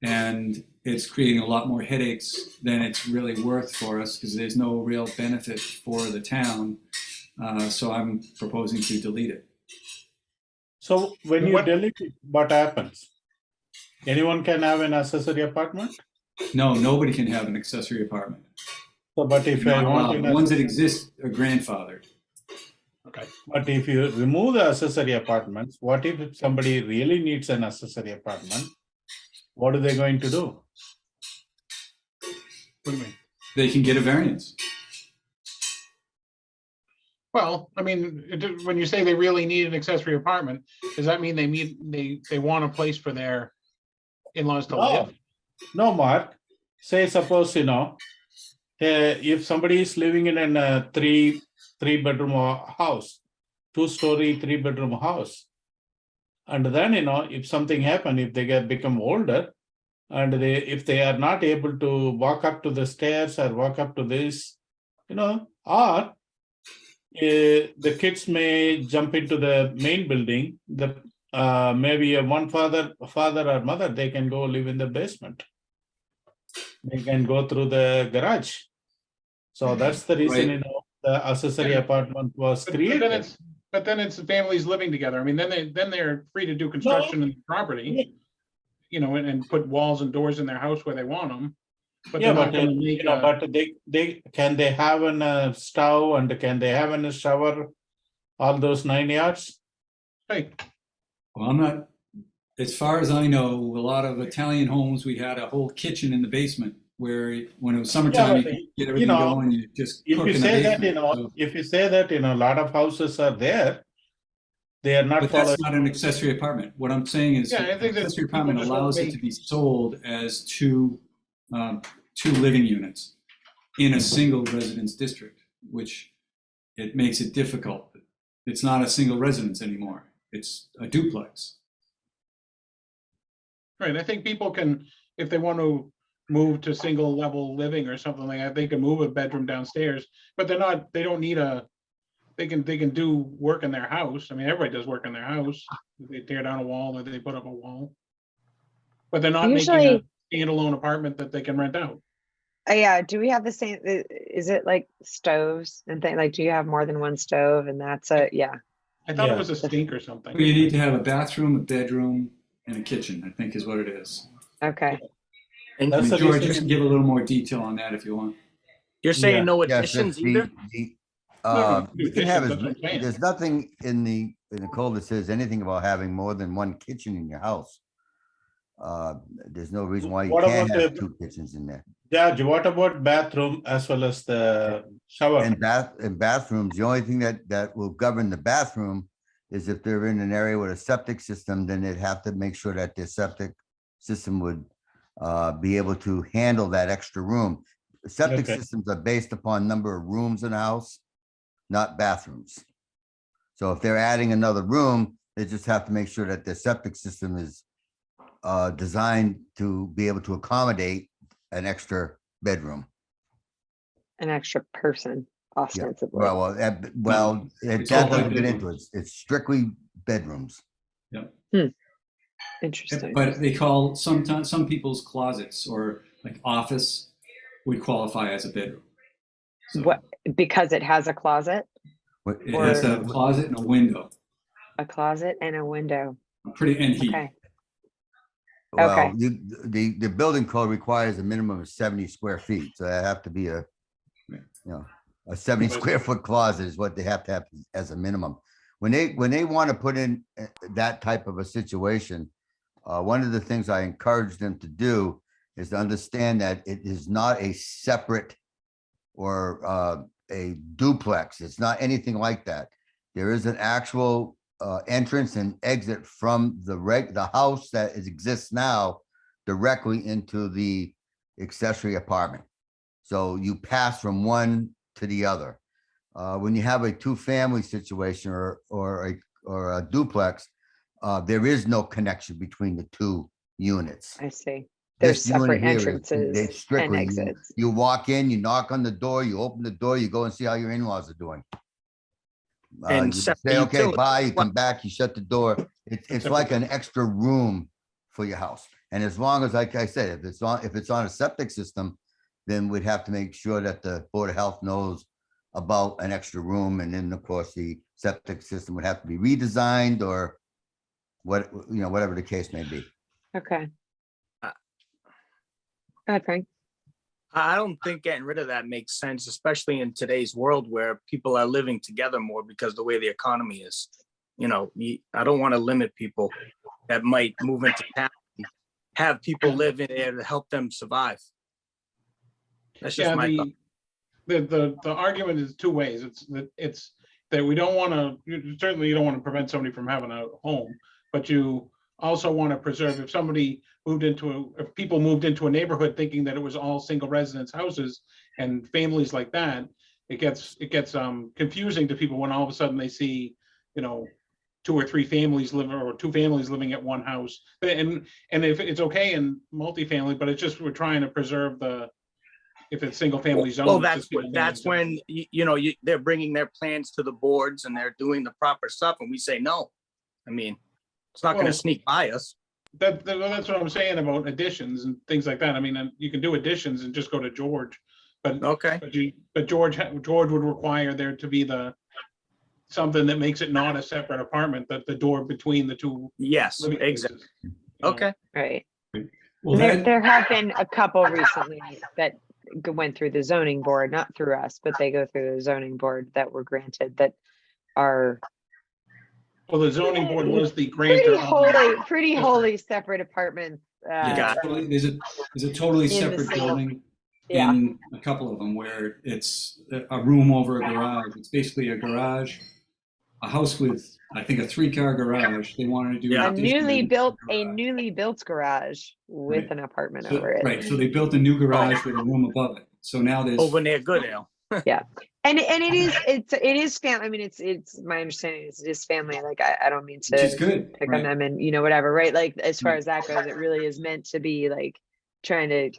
And it's creating a lot more headaches than it's really worth for us, because there's no real benefit for the town. So I'm proposing to delete it. So when you What- delete it, what happens? Anyone can have an accessory apartment? No, nobody can have an accessory apartment. So, but if I Not allowed. want, The ones that exist are grandfathered. Okay. but if you remove the accessory apartments, what if somebody really needs an accessory apartment? What are they going to do? What do you mean? They can get a variance. Well, I mean, when you say they really need an accessory apartment, does that mean they want a place for their in-laws to No. live? No, Mark, say suppose, if somebody is living in a three bedroom house, 2-story, 3-bedroom house. And then, if something happen, if they become older, and if they are not able to walk up to the stairs or walk up to this, or the kids may jump into the main building, maybe one father or mother, they can go live in the basement. They can go through the garage. So that's the reason, Right. the accessory apartment was created. But then it's families living together. I mean, then they're free to do construction in the property, and put walls and doors in their house where they want them. But Yeah, they're not but gonna make but they have a stove, and can they have a shower, all those 9 yards? hey, Well, I'm not, as far as I know, a lot of Italian homes, we had a whole kitchen in the basement where when it was summertime, you but, could get everything going, you just If cook you in the say that, basement. So- if you say that, a lot of houses are there, they are not But following. that's not an accessory apartment. What I'm saying is, Yeah, I think that accessory people apartment just won't allows it make- to be sold as two living units in a single residence district, which it makes it difficult. It's not a single residence anymore. It's a duplex. right, I think people can, if they want to move to single level living or something like that, they can move a bedroom downstairs, but they don't need they can do work in their house. I mean, everybody does work in their house. They tear down a wall or they put up a wall. But they're not making a Usually- standalone apartment that they can rent out. Yeah, do we have the same, is it like stoves and things, like, do you have more than one stove? And that's yeah, I thought Yeah. it was a sink or something. You need to have a bathroom, a bedroom, and a kitchen, I think is what it is. okay. And I That's mean, the George, you reason- can give a little more detail on that if you want. you're saying Yeah. no Yes, additions that's either? No, you can have, that's what I'm saying. there's nothing in the code that says anything about having more than one kitchen in your house. There's no reason why you What can't about have the- 2 kitchens in there. Judge, what about bathroom as well as the shower? And bathrooms, the only thing that will govern the bathroom is if they're in an area with a septic system, then they'd have to make sure that their septic system would be able to handle that extra room. Septic Okay. systems are based upon number of rooms in a house, not bathrooms. So if they're adding another room, they just have to make sure that their septic system is designed to be able to accommodate an extra bedroom. An extra person ostensibly. Well, that It's all by doesn't get into bedrooms. it. It's strictly bedrooms. Interesting. But they call sometimes some people's closets or like office would qualify as a bedroom. So What, because it has a closet, What- It has a closet and a window, a closet and a window. and heat. Okay. Well, Okay. the building code requires a minimum of 70 square feet, so that have to be a 70 square foot closet is what they have to have as a minimum. When they want to put in that type of a situation, one of the things I encourage them to do is to understand that it is not a separate or a duplex. It's not anything like that. There is an actual entrance and exit from the house that exists now directly into the accessory apartment. So you pass from one to the other. When you have a two-family situation or a duplex, there is no connection between the two units. I see. There's This unit separate here is- entrances it's and strictly, exits. you walk in, you knock on the door, you open the door, you go and see how your in-laws are doing. And You separate say, okay, utilities. bye, you come back, you shut the door. It's like an extra room for your house. And as long as, like I said, if it's on a septic system, then we'd have to make sure that the Board of Health knows about an extra room. And then, of course, the septic system would have to be redesigned or whatever the case may be. Okay. Uh, Go ahead, Frank. I don't think getting rid of that makes sense, especially in today's world where people are living together more because the way the economy is. I don't want to limit people that might move into town, and have people live in there to help them survive. That's just Yeah, my thought. the argument is two ways. It's that we don't want to, certainly you don't want to prevent somebody from having a home, but you also want to preserve, if people moved into a neighborhood thinking that it was all single residence houses and families like that, it gets confusing to people when all of a sudden they see, two or three families living, or two families living at one house. And if it's okay in multifamily, but it's just, we're trying to preserve if it's single family zone. Well, it's that's just single that's family when they're bringing their plans to the boards and they're doing the proper stuff, and we say no. I mean, it's not going Well, to sneak by us. That's what I'm saying about additions and things like that. I mean, and you can do additions and just go to George, but Okay. but George would require there to be something that makes it not a separate apartment, that the door between the two Yes, living exactly. spaces, you know. Okay. Right. Well, There have been a couple recently that went through the zoning board, not through us, but they go through the zoning board that were granted that are Well, the zoning board was the grantor. pretty holy separate apartments. Yeah, Got it. totally. There's a totally In the separate single- building Yeah. in a couple of them where it's a room over a garage. It's basically a garage, a house with, I think, a 3-car garage. They wanted to do. Yeah. A an addition newly to the built garage. garage with Right. an apartment So- over it. Right, so they built a new garage with a room above it. So now there's. Over near Goodale. And it is family. I mean, it's my understanding it is family. Like I don't mean Which is to good. pick right. on them and whatever, right? Like as far Right. as that goes, it really is meant to be like trying to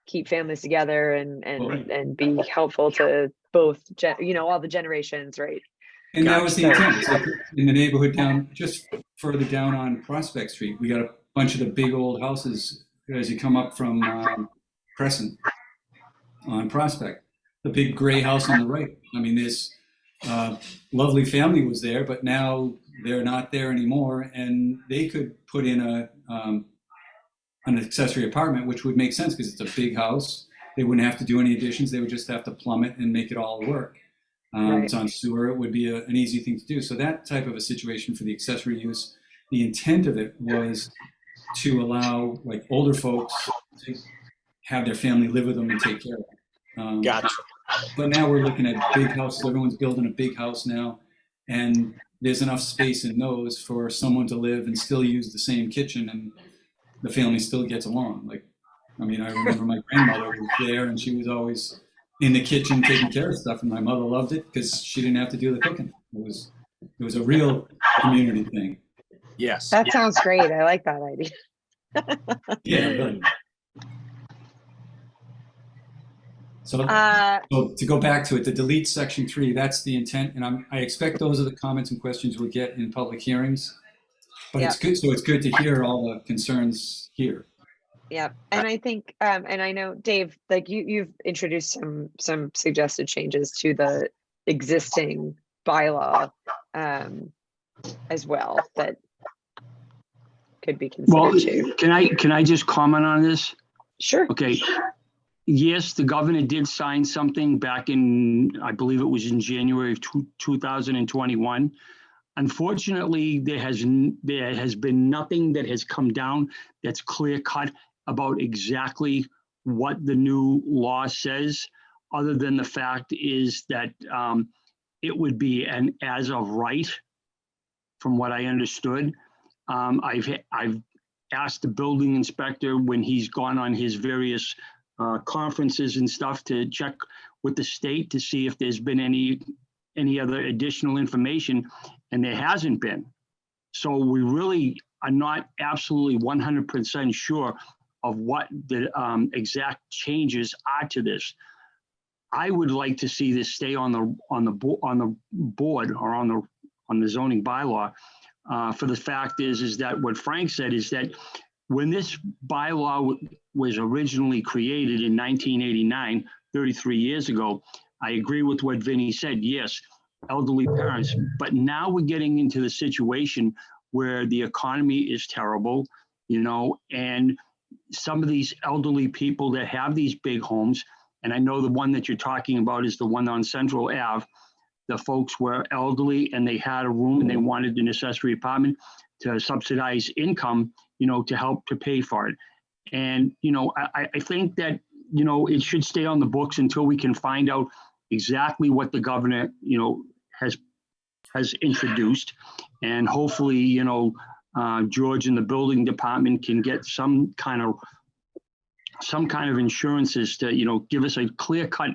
keep families together and Right. be helpful to both all the generations, right? And that was the Gotcha. intent. It's like in the neighborhood down, just further down on Prospect Street, we got a bunch of the big old houses as you come up from Crescent on Prospect. The big gray house on the right. I mean, this lovely family was there, but now they're not there anymore, and they could put in an accessory apartment, which would make sense because it's a big house. They wouldn't have to do any additions. They would just have to plumb it and make it all work. Right. It's on sewer. It would be an easy thing to do. So that type of a situation for the accessory use, the intent of it was to allow like older folks to have their family live with them and take care of them. Gotcha. But now we're looking at big houses. Everyone's building a big house now, and there's enough space in those for someone to live and still use the same kitchen, and the family still gets along. Like, I mean, I remember my grandmother was there, and she was always in the kitchen taking care of stuff, and my mother loved it because she didn't have to do the cooking. It was a real community thing. Yes. That sounds great. I like that idea. Yeah, really. So, so to go back to it, to delete section 3, that's the intent, and I expect those are the comments and questions we'll get in public hearings. But it's good. So it's good to hear all the concerns here. Yeah, and I think, and I know Dave, like you've introduced some suggested changes to the existing bylaw as well that could be Well, considered too. can I just comment on this? Sure. Okay. Yes, the governor did sign something back in, I believe it was in January of 2021. Unfortunately, there has been nothing that has come down that's clear cut about exactly what the new law says, other than the fact is that it would be an as of right, from what I understood. I've asked the building inspector when he's gone on his various conferences and stuff to check with the state to see if there's been any other additional information, and there hasn't been. So we really are not absolutely 100% sure of what the exact changes are to this. I would like to see this stay on the board or on the zoning bylaw. For the fact is that what Frank said is that when this bylaw was originally created in 1989, 33 years ago, I agree with what Vinny said. Yes, elderly parents, but now we're getting into the situation where the economy is terrible, and some of these elderly people that have these big homes, and I know the one that you're talking about is the one on Central Ave. The folks were elderly and they had a room and they wanted an accessory apartment to subsidize income, to help to pay for it. And, I think that, it should stay on the books until we can find out exactly what the governor, has introduced. And hopefully, George and the building department can get some kind of insurances to, give us a clear-cut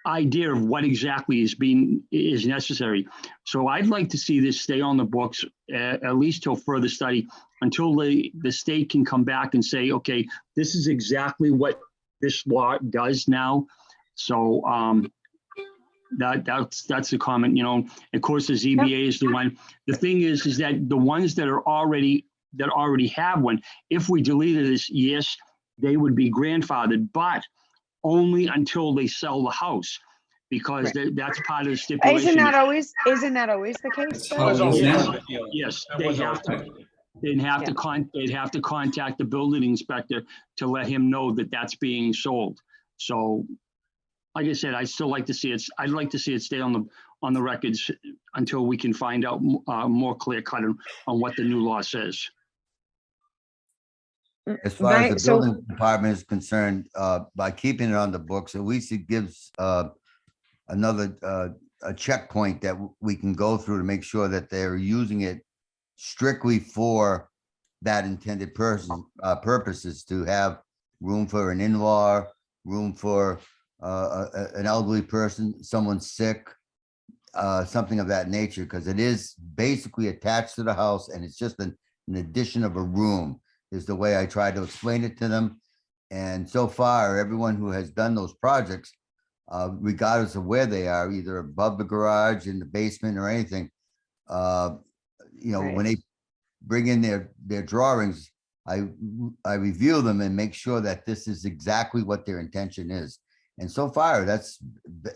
idea of what exactly is necessary. So I'd like to see this stay on the books at least till further study, until the state can come back and say, okay, this is exactly what this law does now. So that's the comment. Of course, the ZBA is the one. The thing is that the ones that already have one, if we deleted this, yes, they would be grandfathered, but only until they sell the house, because that's part of the stipulation. Isn't that always the case? That's though? how it is now. Yes, That they was have to. They'd have to contact the building inspector to let him know that that's being sold. So, like I said, I'd like to see it stay on the records until we can find out more clear cut on what the new law says. As far as Right, the so- building department is concerned, by keeping it on the books, at least it gives another a checkpoint that we can go through to make sure that they're using it strictly for that intended purposes, to have room for an in-law, room for an elderly person, someone sick, something of that nature, because it is basically attached to the house and it's just an addition of a room, is the way I try to explain it to them. And so far, everyone who has done those projects, regardless of where they are, either above the garage, in the basement, or anything, when they bring in their drawings, I review them and make sure that this is exactly what their intention is. And so far,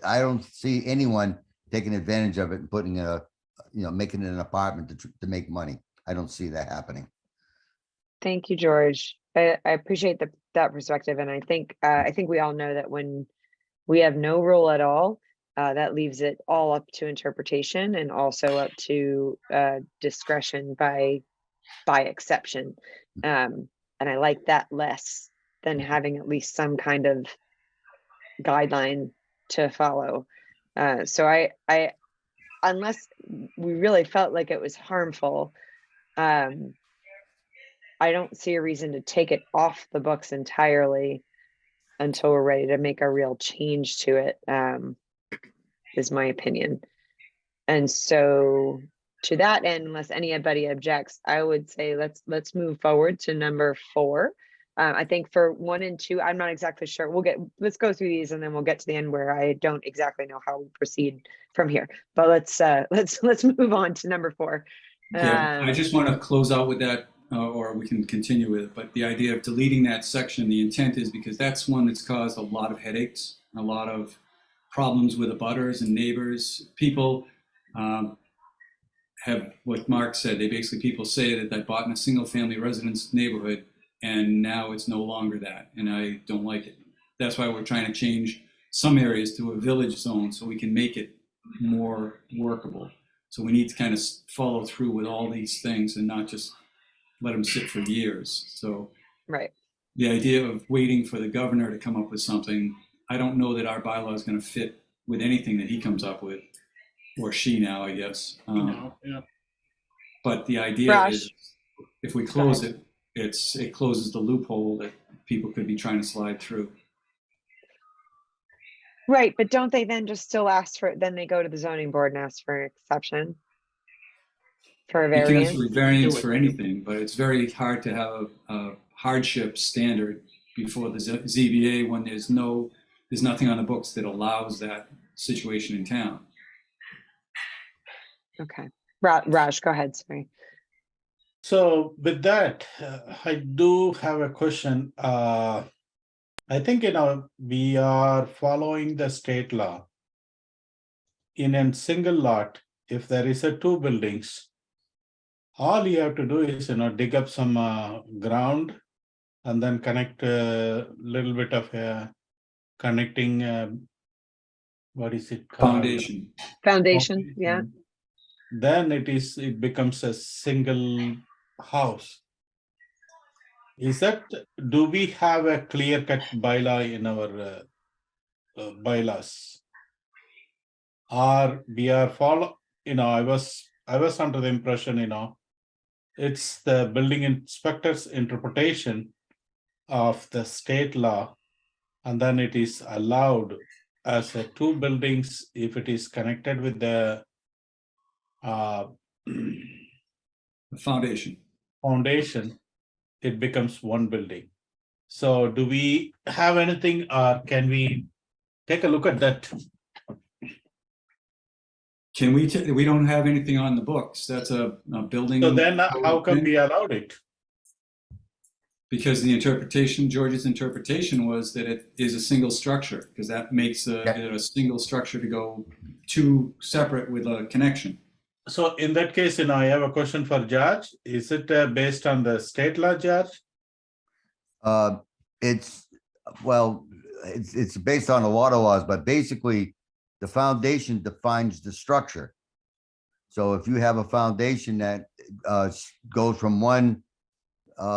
I don't see anyone taking advantage of it and putting making it an apartment to make money. I don't see that happening. Thank you, George. I appreciate that perspective. And I think we all know that when we have no rule at all, that leaves it all up to interpretation and also up to discretion by exception. And I like that less than having at least some kind of guideline to follow. So I unless we really felt like it was harmful, I don't see a reason to take it off the books entirely until we're ready to make a real change to it, is my opinion. And so to that end, unless anybody objects, I would say let's move forward to number 4. I think for 1 and 2, I'm not exactly sure. Let's go through these and then we'll get to the end where I don't exactly know how we proceed from here. But let's move on to number 4. Yeah, I just want to close out with that, or we can continue with it. But the idea of deleting that section, the intent is because that's one that's caused a lot of headaches, a lot of problems with abutters and neighbors. People have what Mark said. People say that they bought in a single family residence neighborhood and now it's no longer that. And I don't like it. That's why we're trying to change some areas to a village zone so we can make it more workable. So we need to kind of follow through with all these things and not just let them sit for years. So Right. the idea of waiting for the governor to come up with something, I don't know that our bylaw is going to fit with anything that he comes up with, or she now, I guess. Yeah. But the idea Raj, is, if we go close ahead. it, it closes the loophole that people could be trying to slide through. Right, but don't they then just still ask for, then they go to the zoning board and ask for an exception? For a You can ask variance? for a variance for anything, but it's very hard to have a hardship standard before the ZBA when there's nothing on the books that allows that situation in town. Okay. Raj, go ahead, sorry. So with that, I do have a question. I think, we are following the state law. In a single lot, if there is a two buildings, all you have to do is, dig up some ground and then connect a little bit of a connecting, what is it called? Foundation. Yeah. Then it becomes a single house. Do we have a clear cut bylaw in our bylaws? Or we are I was under the impression, it's the building inspector's interpretation of the state law, and then it is allowed as a two buildings if it is connected with the The foundation. foundation, it becomes one building. So do we have anything, or can we take a look at that? Can we, we don't have anything on the books. That's a building. So then how come we allowed it? Because the interpretation, George's interpretation was that it is a single structure, because that makes it a single structure to go two separate with a connection. So in that case, I have a question for George. Is it based on the state law, George? It's based on the water laws, but basically the foundation defines the structure. So if you have a foundation that goes from one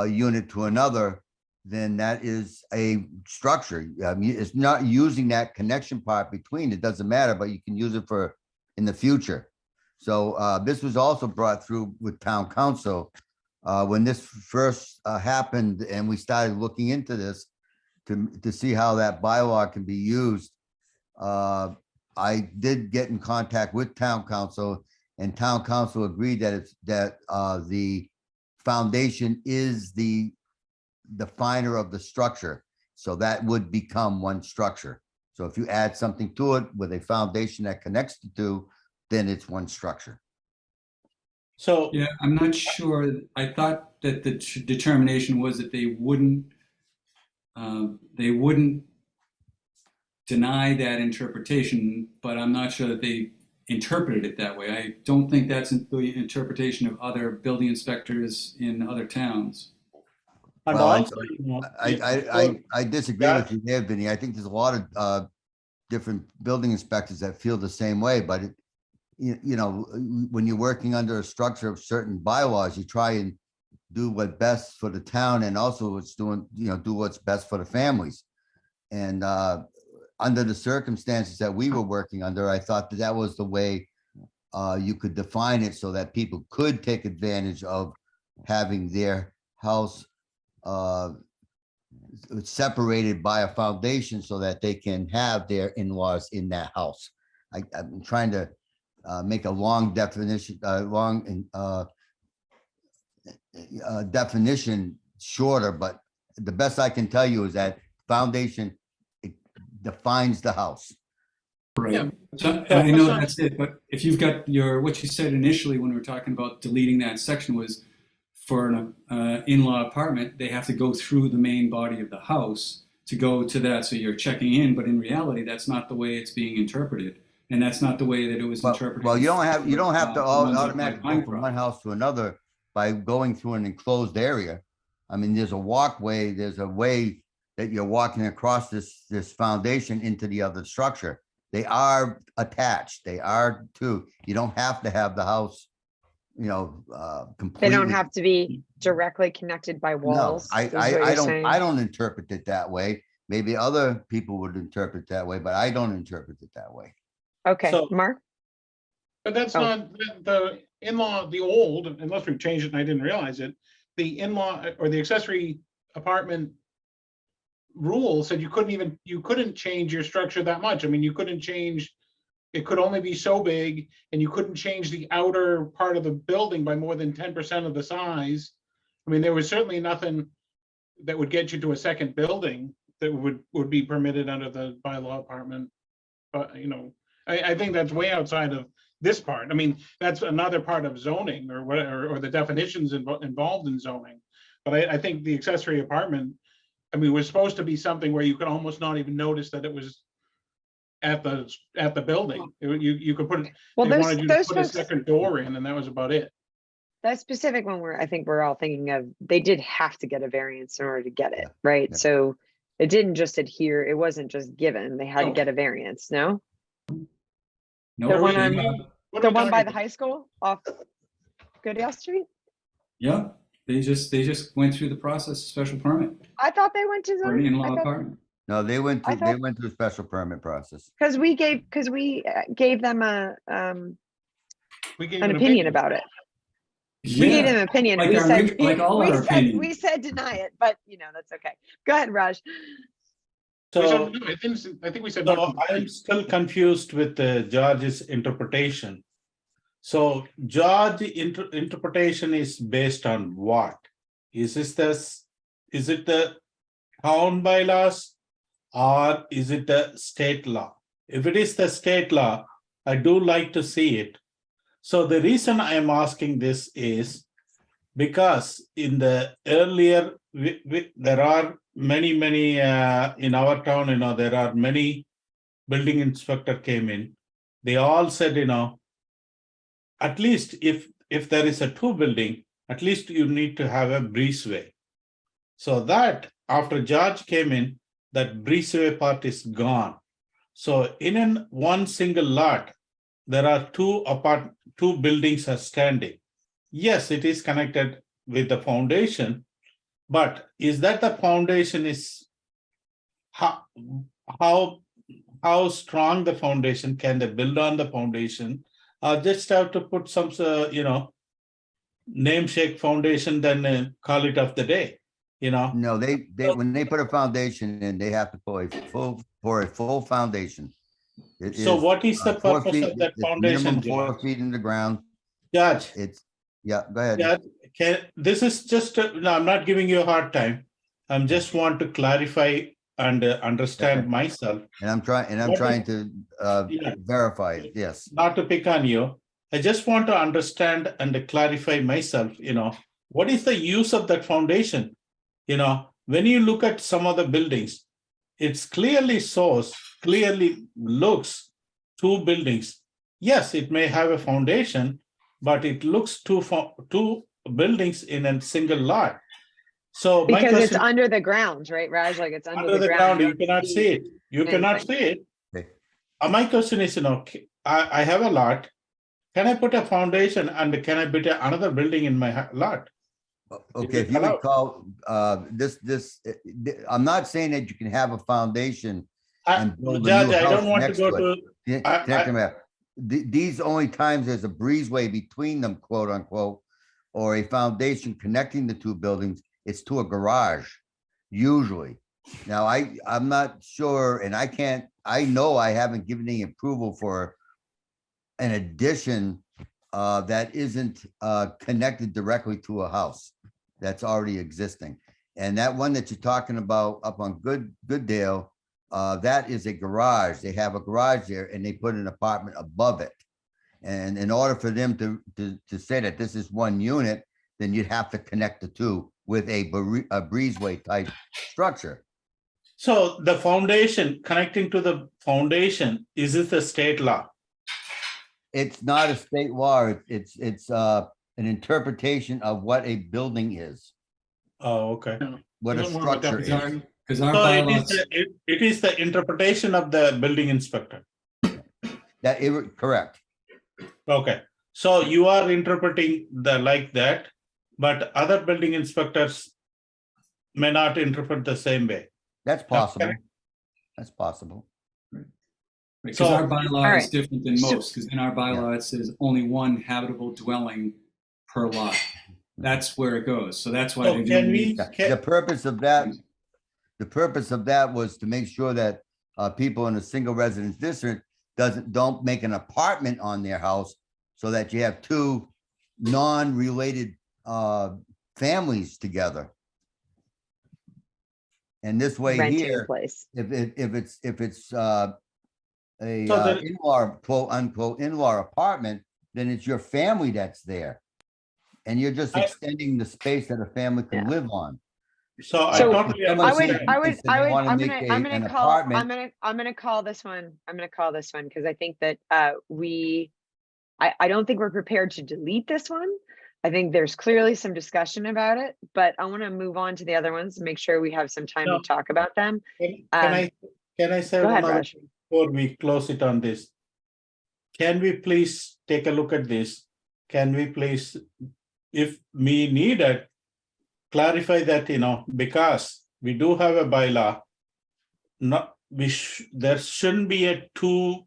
unit to another, then that is a structure. I mean, it's not using that connection part between, it doesn't matter, but you can use it for in the future. So this was also brought through with town council when this first happened, and we started looking into this to see how that bylaw can be used. I did get in contact with town council, and town council agreed that the foundation is the definer of the structure. So that would become one structure. So if you add something to it with a foundation that connects the two, then it's one structure. So Yeah, I'm not sure. I thought that the determination was that they wouldn't deny that interpretation, but I'm not sure that they interpreted it that way. I don't think that's the interpretation of other building inspectors in other towns. and Well, also, I disagree with you there, Vinny. I think there's a lot of different building inspectors that feel the same way, but when you're working under a structure of certain bylaws, you try and do what's best for the town, and also do what's best for the families. And under the circumstances that we were working under, I thought that was the way you could define it so that people could take advantage of having their house separated by a foundation so that they can have their in-laws in that house. I'm trying to make a long definition, definition shorter, but the best I can tell you is that foundation, it defines the house. Right. So I know that's it, but if you've got what you said initially when we were talking about deleting that section was for an in-law apartment, they have to go through the main body of the house to go to that. So you're checking in, but in reality, that's not the way it's being interpreted. And that's not the way that it was interpreted. Well, you don't have to automatically go from one house. house to another by going through an enclosed area. I mean, there's a walkway, there's a way that you're walking across this foundation into the other structure. They are attached. They are two. You don't have to have the house, They completely. don't have to be directly connected by No, walls. I, is what I, you're I don't, saying? I don't interpret it that way. Maybe other people would interpret that way, but I don't interpret it that way. Okay, So- Mark? But that's Oh. not the in-law, the old, unless we've changed it and I didn't realize it, the in-law or the accessory apartment rule said you couldn't change your structure that much. I mean, you couldn't change, it could only be so big, and you couldn't change the outer part of the building by more than 10% of the size. I mean, there was certainly nothing that would get you to a second building that would be permitted under the bylaw apartment. But, I think that's way outside of this part. I mean, that's another part of zoning or whatever, or the definitions involved in zoning. But I think the accessory apartment, I mean, was supposed to be something where you could almost not even notice that it was at the building. You could put it, Well, they those, wanted you to those put a folks, second door in, and that was about it. that specific one I think we're all thinking of, they did have to get a variance in order to get it, Yeah, right? yeah. So it didn't just adhere, it wasn't just given, they had to No. get a variance, no? No, The one Are on- we- what are The we one by talking the about? high school off Goodale Street? yeah, they just went through the process, of special permit I thought they went to for an zoning. in-law apartment. No, they went I through, they thought- went through a special permit process. Because we gave them We gave an an opinion about it. We gave Yeah, them an opinion. like We our said, like all our we opinions. said deny it, but that's okay. Go ahead, Raj. We said So, no, I think we said. so no. I'm still confused with George's interpretation. So George interpretation is based on what? Is it the town bylaws or is it the state law? If it is the state law, I do like to see it. So the reason I am asking this is because in the earlier, there are many, in our town, there are many building inspector came in. They all said, at least if there is a two building, at least you need to have a breezeway. So that after George came in, that breezeway part is gone. So in one single lot, there are two buildings are standing. Yes, it is connected with the foundation, but is that the foundation is how strong the foundation? Can they build on the foundation? Just have to put some, namesake foundation, then call it off the day, No, they, when they put a foundation in, they have to pour a full foundation. It So is, what is the 4 purpose feet, of that it's foundation, minimum George? 4 feet in the ground. Judge, Yeah, go ahead. this is just, no, I'm not giving you a hard time. I'm just want to clarify and understand Okay. myself, And I'm What trying is- to Yeah. verify it, yes. not to pick on you. I just want to understand and clarify myself, what is the use of that foundation? When you look at some of the buildings, it's clearly looks two buildings. Yes, it may have a foundation, but it looks two buildings in a single lot. So my Because it's question, under the ground, right, Raj? Like it's under the ground, you cannot see it. You cannot anything. see it. Okay. My question is, I have a lot. Can I put a foundation and can I build another building in my lot? Okay, if you allowed? recall, I'm not saying that you can have a foundation and build a new Judge, I house don't want to next go to it. to, Yeah, I- check them out. These only times there's a breezeway between them, quote unquote, or a foundation connecting the two buildings, it's to a garage, usually. Now, I'm not sure, and I know I haven't given any approval for an addition that isn't connected directly to a house that's already existing. And that one that you're talking about up on Gooddale, that is a garage. They have a garage there and they put an apartment above it. And in order for them to say that this is one unit, then you'd have to connect the two with a breezeway type structure. so the foundation, connecting to the foundation, is it a state law? It's not a state law. It's an interpretation of what a building is, Oh, okay. what a Doesn't work with structure is. definition. Because our So bylaws, it is the interpretation of the building inspector. Correct. Okay, so you are interpreting the like that, but other building inspectors may not interpret the same way. That's possible. correct? That's possible. Because So- our bylaw is Alright. different than So- most, because in our bylaw, it says only one habitable dwelling per lot. That's where it goes. So that's why So they do can need. we, The purpose of that was to make sure that people in a single residence district don't make an apartment on their house so that you have two non-related families together. And this way renting a here, place. if it's a So then- in-law, quote unquote, in-law apartment, then it's your family that's there. And you're just extending the space that a family can Yeah. live on. so I So, totally Someone I said- would, understand. I would, said they wanna I'm make gonna, an I'm gonna call, I'm apartment. gonna call this one, because I think that, I don't think we're prepared to delete this one. I think there's clearly some discussion about it, but I want to move on to the other ones and make sure we have some time No. to talk about them. Can I say Go one ahead, other Raj. thing before we close it on this? Can we please take a look at this? Can we please, if we need it, clarify that, because we do have a bylaw. There shouldn't be a two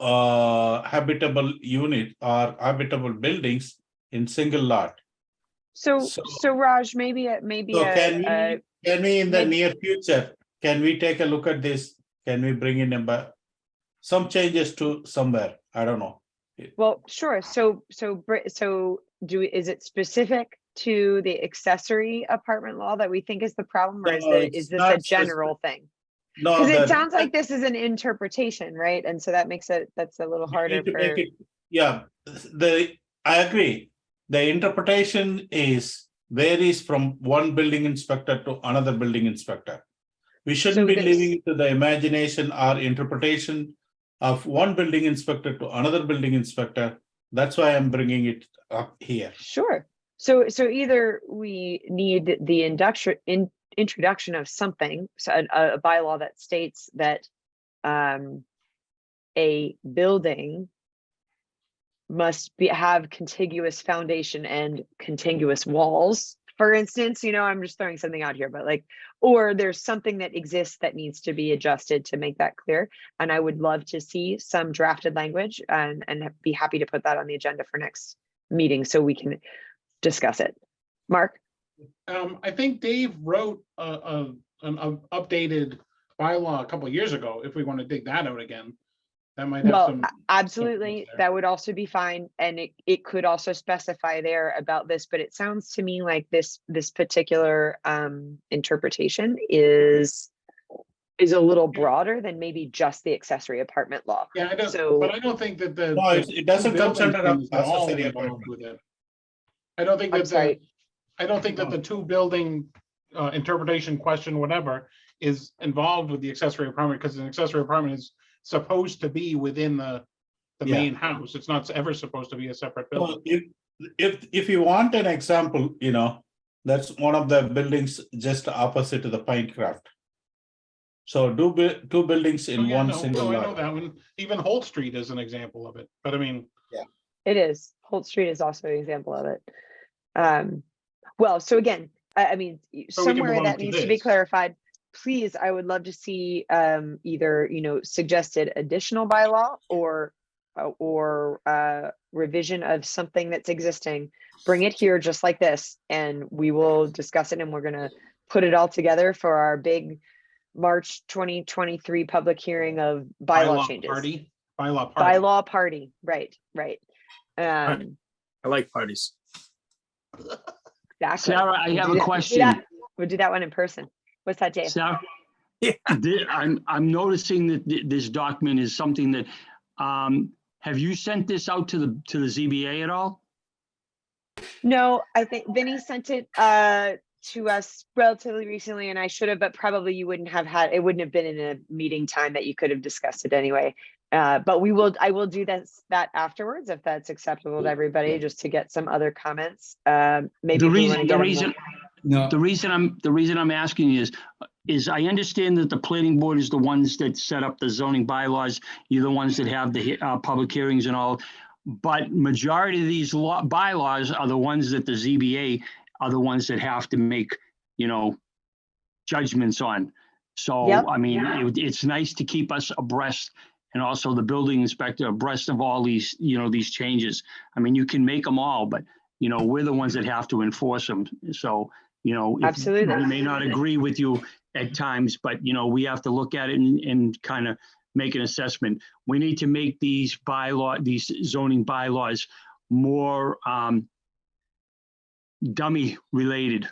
habitable unit or habitable buildings in single lot. So, So- Raj, maybe So a, can we in the maybe- near future, can we take a look at this? Can we bring in some changes to somewhere? I don't know. well, sure. So is it specific to the accessory apartment law that we think is the problem, or No, is it's this not a general thing? No, Because it the- sounds like this is an interpretation, right? And so that's a little we harder need to for, make it- Yeah, I agree. The interpretation varies from one building inspector to another building inspector. We shouldn't be this- leaving it to the imagination or interpretation of one building inspector to another building inspector. That's why I'm bringing it up here. sure. So either we need the introduction of something, so a bylaw that states that a building must have contiguous foundation and contiguous walls, for instance. I'm just throwing something out here, but or there's something that exists that needs to be adjusted to make that clear. And I would love to see some drafted language and be happy to put that on the agenda for next meeting so we can discuss it. Mark? I think Dave wrote an updated bylaw a couple of years ago, if we want to dig that out again. That might have Well, some. absolutely, there. that would also be fine, and it could also specify there about this, but it sounds to me like this particular interpretation is a little broader than maybe just the accessory apartment law. Yeah, I don't, So- but I don't think that the. No, the it doesn't two come building under things are all accessory involved apartment. with it. I don't think I'm that sorry. I don't think that the two building interpretation question, whatever, is involved with the accessory apartment, because an accessory apartment is supposed to be within the Yeah. main house. It's not ever supposed to be a separate building. So if you want an example, that's one of the buildings just opposite to the Pinecraft. So two buildings Oh, in yeah, one no, single I know lot. that one. Even Holt Street is an example of it, but I mean, It is. Holt Street is also an example of it. Well, so again, I mean, So we can somewhere move on that to needs to be this. clarified. Please, I would love to see either, suggested additional bylaw or revision of something that's existing. Bring it here just like this, and we will discuss it, and we're gonna put it all together for our big March 2023 public hearing of bylaw changes. Bylaw party. Bylaw party, right. I like parties. Exactly. Sarah, I have a question. We'll do that one in person. What's that, Dave? Sarah? Yeah. I'm noticing that this document is something that, have you sent this out to the ZBA at all? No, I think Vinny sent it to us relatively recently, and I should have, but probably you wouldn't have it wouldn't have been in a meeting time that you could have discussed it anyway. But I will do that afterwards if that's acceptable to everybody, just to get some other comments. Maybe The if we want to reason, get the them reason, No, The reason I'm asking is I understand that the planning board is the ones that set up the zoning bylaws. You're the ones that have the public hearings and all. But majority of these bylaws are the ones that the ZBA are the ones that have to make, judgments on. So, Yep. I mean, it's nice to keep us abreast, and also the building inspector abreast of all these, these changes. I mean, you can make them all, but, we're the ones that have to enforce them. So, Absolutely. we may not agree with you at times, but, we have to look at it and kind of make an assessment. We need to make these zoning bylaws more dummy related.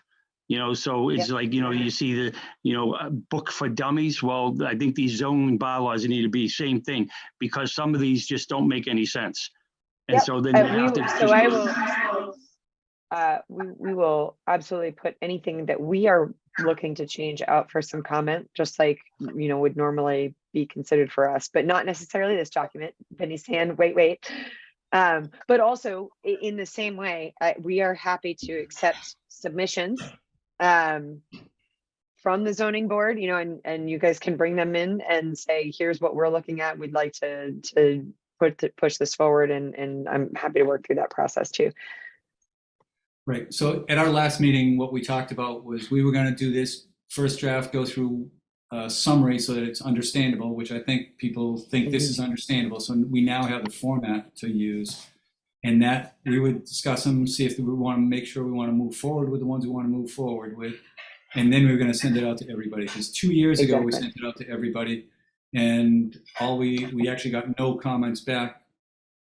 So it's Yep. like, you see the, a book for dummies. Well, I think these zoning bylaws need to be same thing, because some of these just don't make any sense. And Yep. so then you have to. So I will, we will absolutely put anything that we are looking to change out for some comment, just like, would normally be considered for us, but not necessarily this document. Penny's hand, wait. But also in the same way, we are happy to accept submissions from the zoning board, and you guys can bring them in and say, here's what we're looking at. We'd like to push this forward, and I'm happy to work through that process too. right. So at our last meeting, what we talked about was we were going to do this first draft, go through a summary so that it's understandable, which I think people think this is understandable. So we now have the format to use, and that we would discuss them, see if we want to make sure we want to move forward with the ones we want to move forward with. And then we were going to send it out to everybody, because 2 years ago we sent it out to everybody, and we actually got no comments back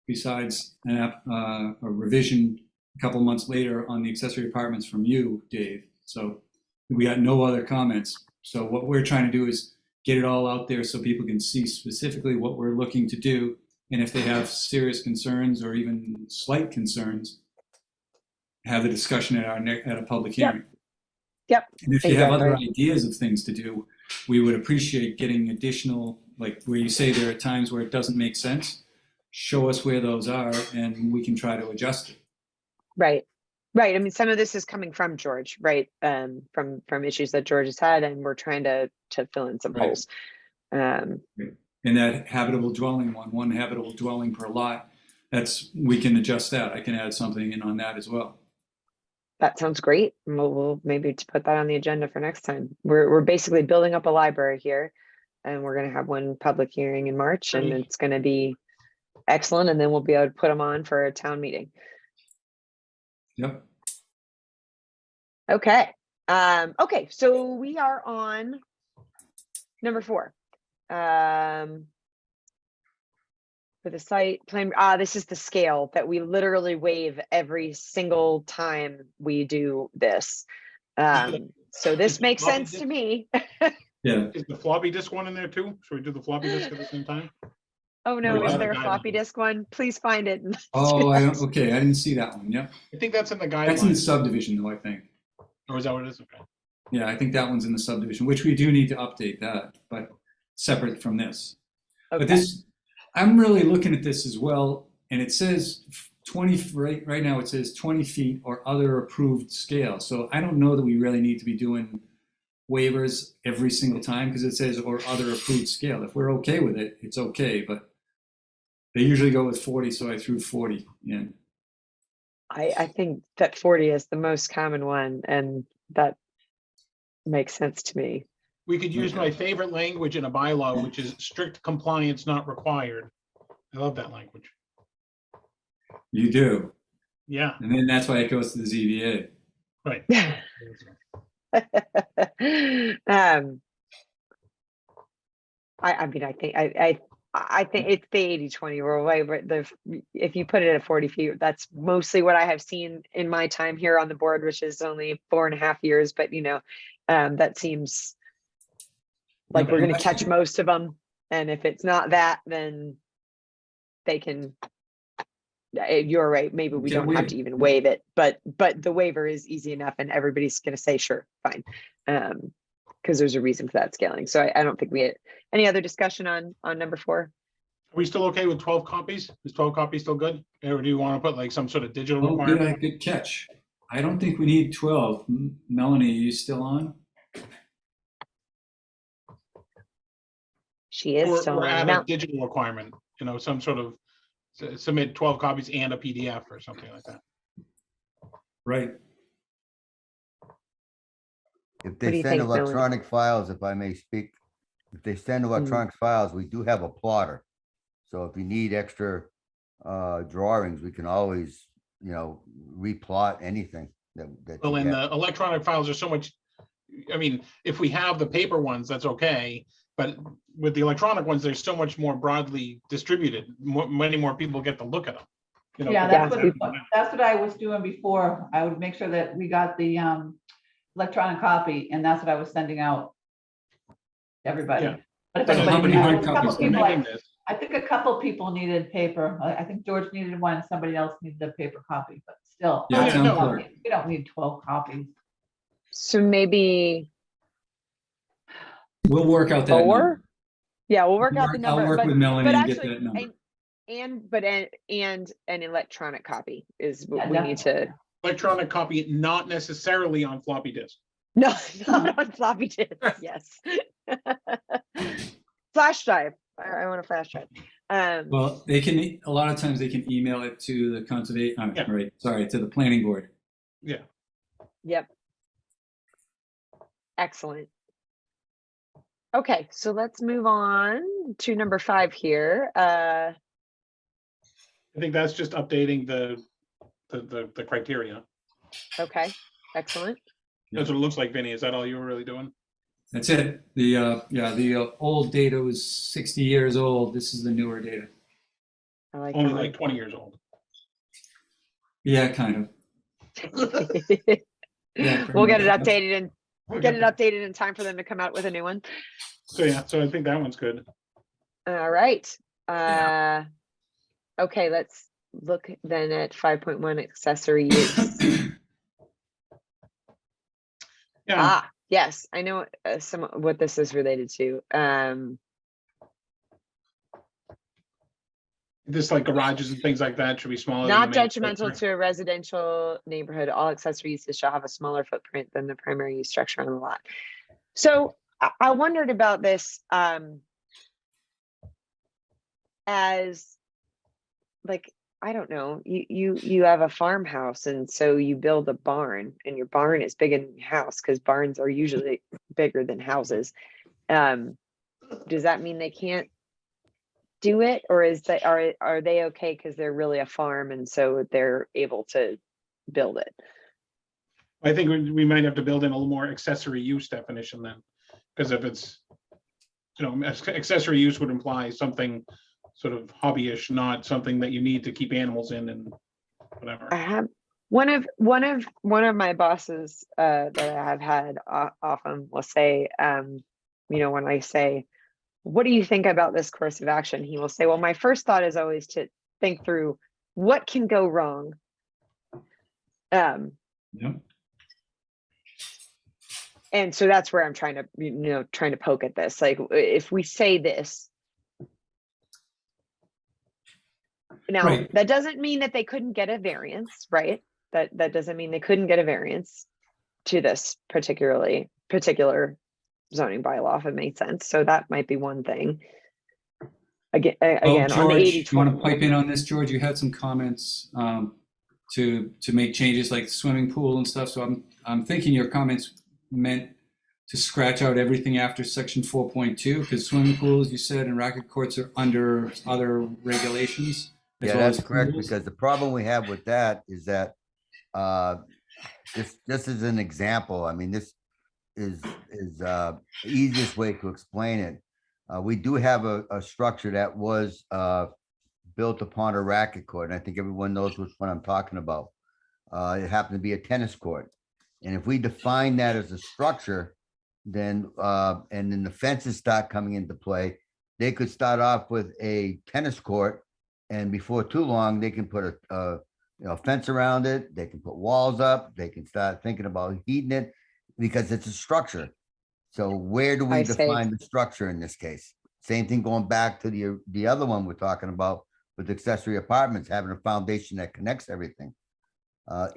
besides a revision a couple months later on the accessory apartments from you, Dave. So we got no other comments. So what we're trying to do is get it all out there so people can see specifically what we're looking to do, and if they have serious concerns or even slight concerns, have the discussion at a public hearing. Yep. And if you have other ideas of things to do, we would appreciate getting additional, like where you say there are times where it doesn't make sense, show us where those are and we can try to adjust it. Right. I mean, some of this is coming from George, right? From issues that George has had, and we're trying to fill in some holes. And that habitable dwelling one habitable dwelling per lot, we can adjust that. I can add something in on that as well. That sounds great. We'll maybe to put that on the agenda for next time. We're basically building up a library here, and we're going to have one public hearing in March, and it's going to be excellent. And then we'll be able to put them on for a town meeting. Yep. Okay. Okay. So we are on number 4. For the site plan, this is the scale that we literally waive every single time we do this. So this makes sense to me. Yeah. Is the floppy disk one in there too? Should we do the floppy disk at the same time? Oh no, Where's is the there a guide? floppy disk one? Please find it. Oh, okay. I didn't see that one. Yep. I think that's in the That's in the guidelines. subdivision though, I think. Or is that what it is? Okay. Yeah, I think that one's in the subdivision, which we do need to update that, but separate from this. Okay. But this, I'm really looking at this as well, and it says 20, right now it says 20 feet or other approved scale. So I don't know that we really need to be doing waivers every single time, because it says or other approved scale. If we're okay with it, it's okay, but they usually go with 40, so I threw 40 in. I think that 40 is the most common one, and that makes sense to me. We could use my favorite language in a bylaw, which is strict compliance not required. I love that language. You do. Yeah, And then that's why it goes to the ZBA. right. I mean, I think it's the 80-20 rule, right? But if you put it at 40 feet, that's mostly what I have seen in my time here on the board, which is only 4.5 years. But that seems like we're going to catch most of them. And if it's not that, then they can. You're right. Maybe we don't have to even waive it, but the waiver is easy enough, and everybody's going to say, sure, fine. Because there's a reason for that scaling. So I don't think we had any other discussion on number 4. Are we still okay with 12 copies? Is 12 copies still good? Or do you want to put like some sort of digital Oh, requirement? good catch. I don't think we need 12. Melanie, are you still on? She is Or, still or on. add a Mel- digital requirement, some sort of submit 12 copies and a PDF or something like that. Right. If do they you send think, Melanie? electronic files, if I may speak, if they send electronic files, we do have a plotter. So if you need extra drawings, we can always, replot anything that Well, you and get. the electronic files are so much, I mean, if we have the paper ones, that's okay. But with the electronic ones, they're so much more broadly distributed. Many more people get to look at them. Yeah, Yeah. that's what I was doing before. I would make sure that we got the electronic copy, and that's what I was sending out to everybody. Yeah. But if So anybody- how many I hard think a couple copies? people, Amending this. I think a couple people needed paper. I think George needed one, and somebody else needed a paper copy, but still. Yeah, town clerk. We don't need 12 copies. So maybe We'll work out that 4? number. Yeah, we'll work out the I'll number. work but, with Melanie but and get actually, that number. and an electronic copy is what Yeah, we need to. Electronic copy, not necessarily on floppy disk. No, not on floppy disk. Yes. Flash drive. I want a flash drive. Well, a lot of times they can email it to the conservation, Yeah. right, sorry, to the planning board. Yeah. Yep. Excellent. Okay, so let's move on to number 5 here. I think that's just updating the criteria. Okay, excellent. That's what it looks like, Vinny. Is that all you were really doing? That's it. The old data was 60 years old. This is the newer data. I like Only that like 20 years old. Yeah, kind of. one. Yeah, pretty We'll get it much. updated and get it updated in time for them to come out with a new one. So yeah, so I think that one's good. All right. Okay, let's look then at 5.1 accessory use. Yeah, Yes, I know what this is related to. just like garages and things like that should be smaller. than Not the main detrimental structure. to a residential neighborhood. All accessory uses shall have a smaller footprint than the primary use structure on the lot. So I wondered about this as like, I don't know, you have a farmhouse and so you build a barn and your barn is bigger than your house because barns are usually bigger than houses. Does that mean they can't do it, or are they okay because they're really a farm and so they're able to build it? I think we might have to build in a little more accessory use definition then, because if it's, accessory use would imply something sort of hobbyish, not something that you need to keep animals in and whatever. I have one of my bosses that I have had often will say, when I say, what do you think about this course of action? He will say, well, my first thought is always to think through what can go wrong. Yep. And so that's where I'm trying to poke at this. Like, if we say this, now Right. that doesn't mean that they couldn't get a variance, right? That doesn't mean they couldn't get a variance to this particular zoning bylaw if it made sense. So that might be one thing. Again, on the George, 80 you want to pipe in on this, George? You had some comments to make changes like the swimming pool and stuff. So I'm thinking your comments meant to scratch out everything after section 4.2 because swimming pools, you said, and racket courts are under other regulations. Yeah, that's correct, because the problem we have with that is that this is an example. I mean, this is the easiest way to explain it. We do have a structure that was built upon a racket court, and I think everyone knows which one I'm talking about. It happened to be a tennis court. And if we define that as a structure, then and then the fences start coming into play, they could start off with a tennis court, and before too long, they can put a fence around it. They can put walls up. They can start thinking about heating it because it's a structure. So where do we I see. define the structure in this case? Same thing going back to the other one we're talking about with accessory apartments, having a foundation that connects everything.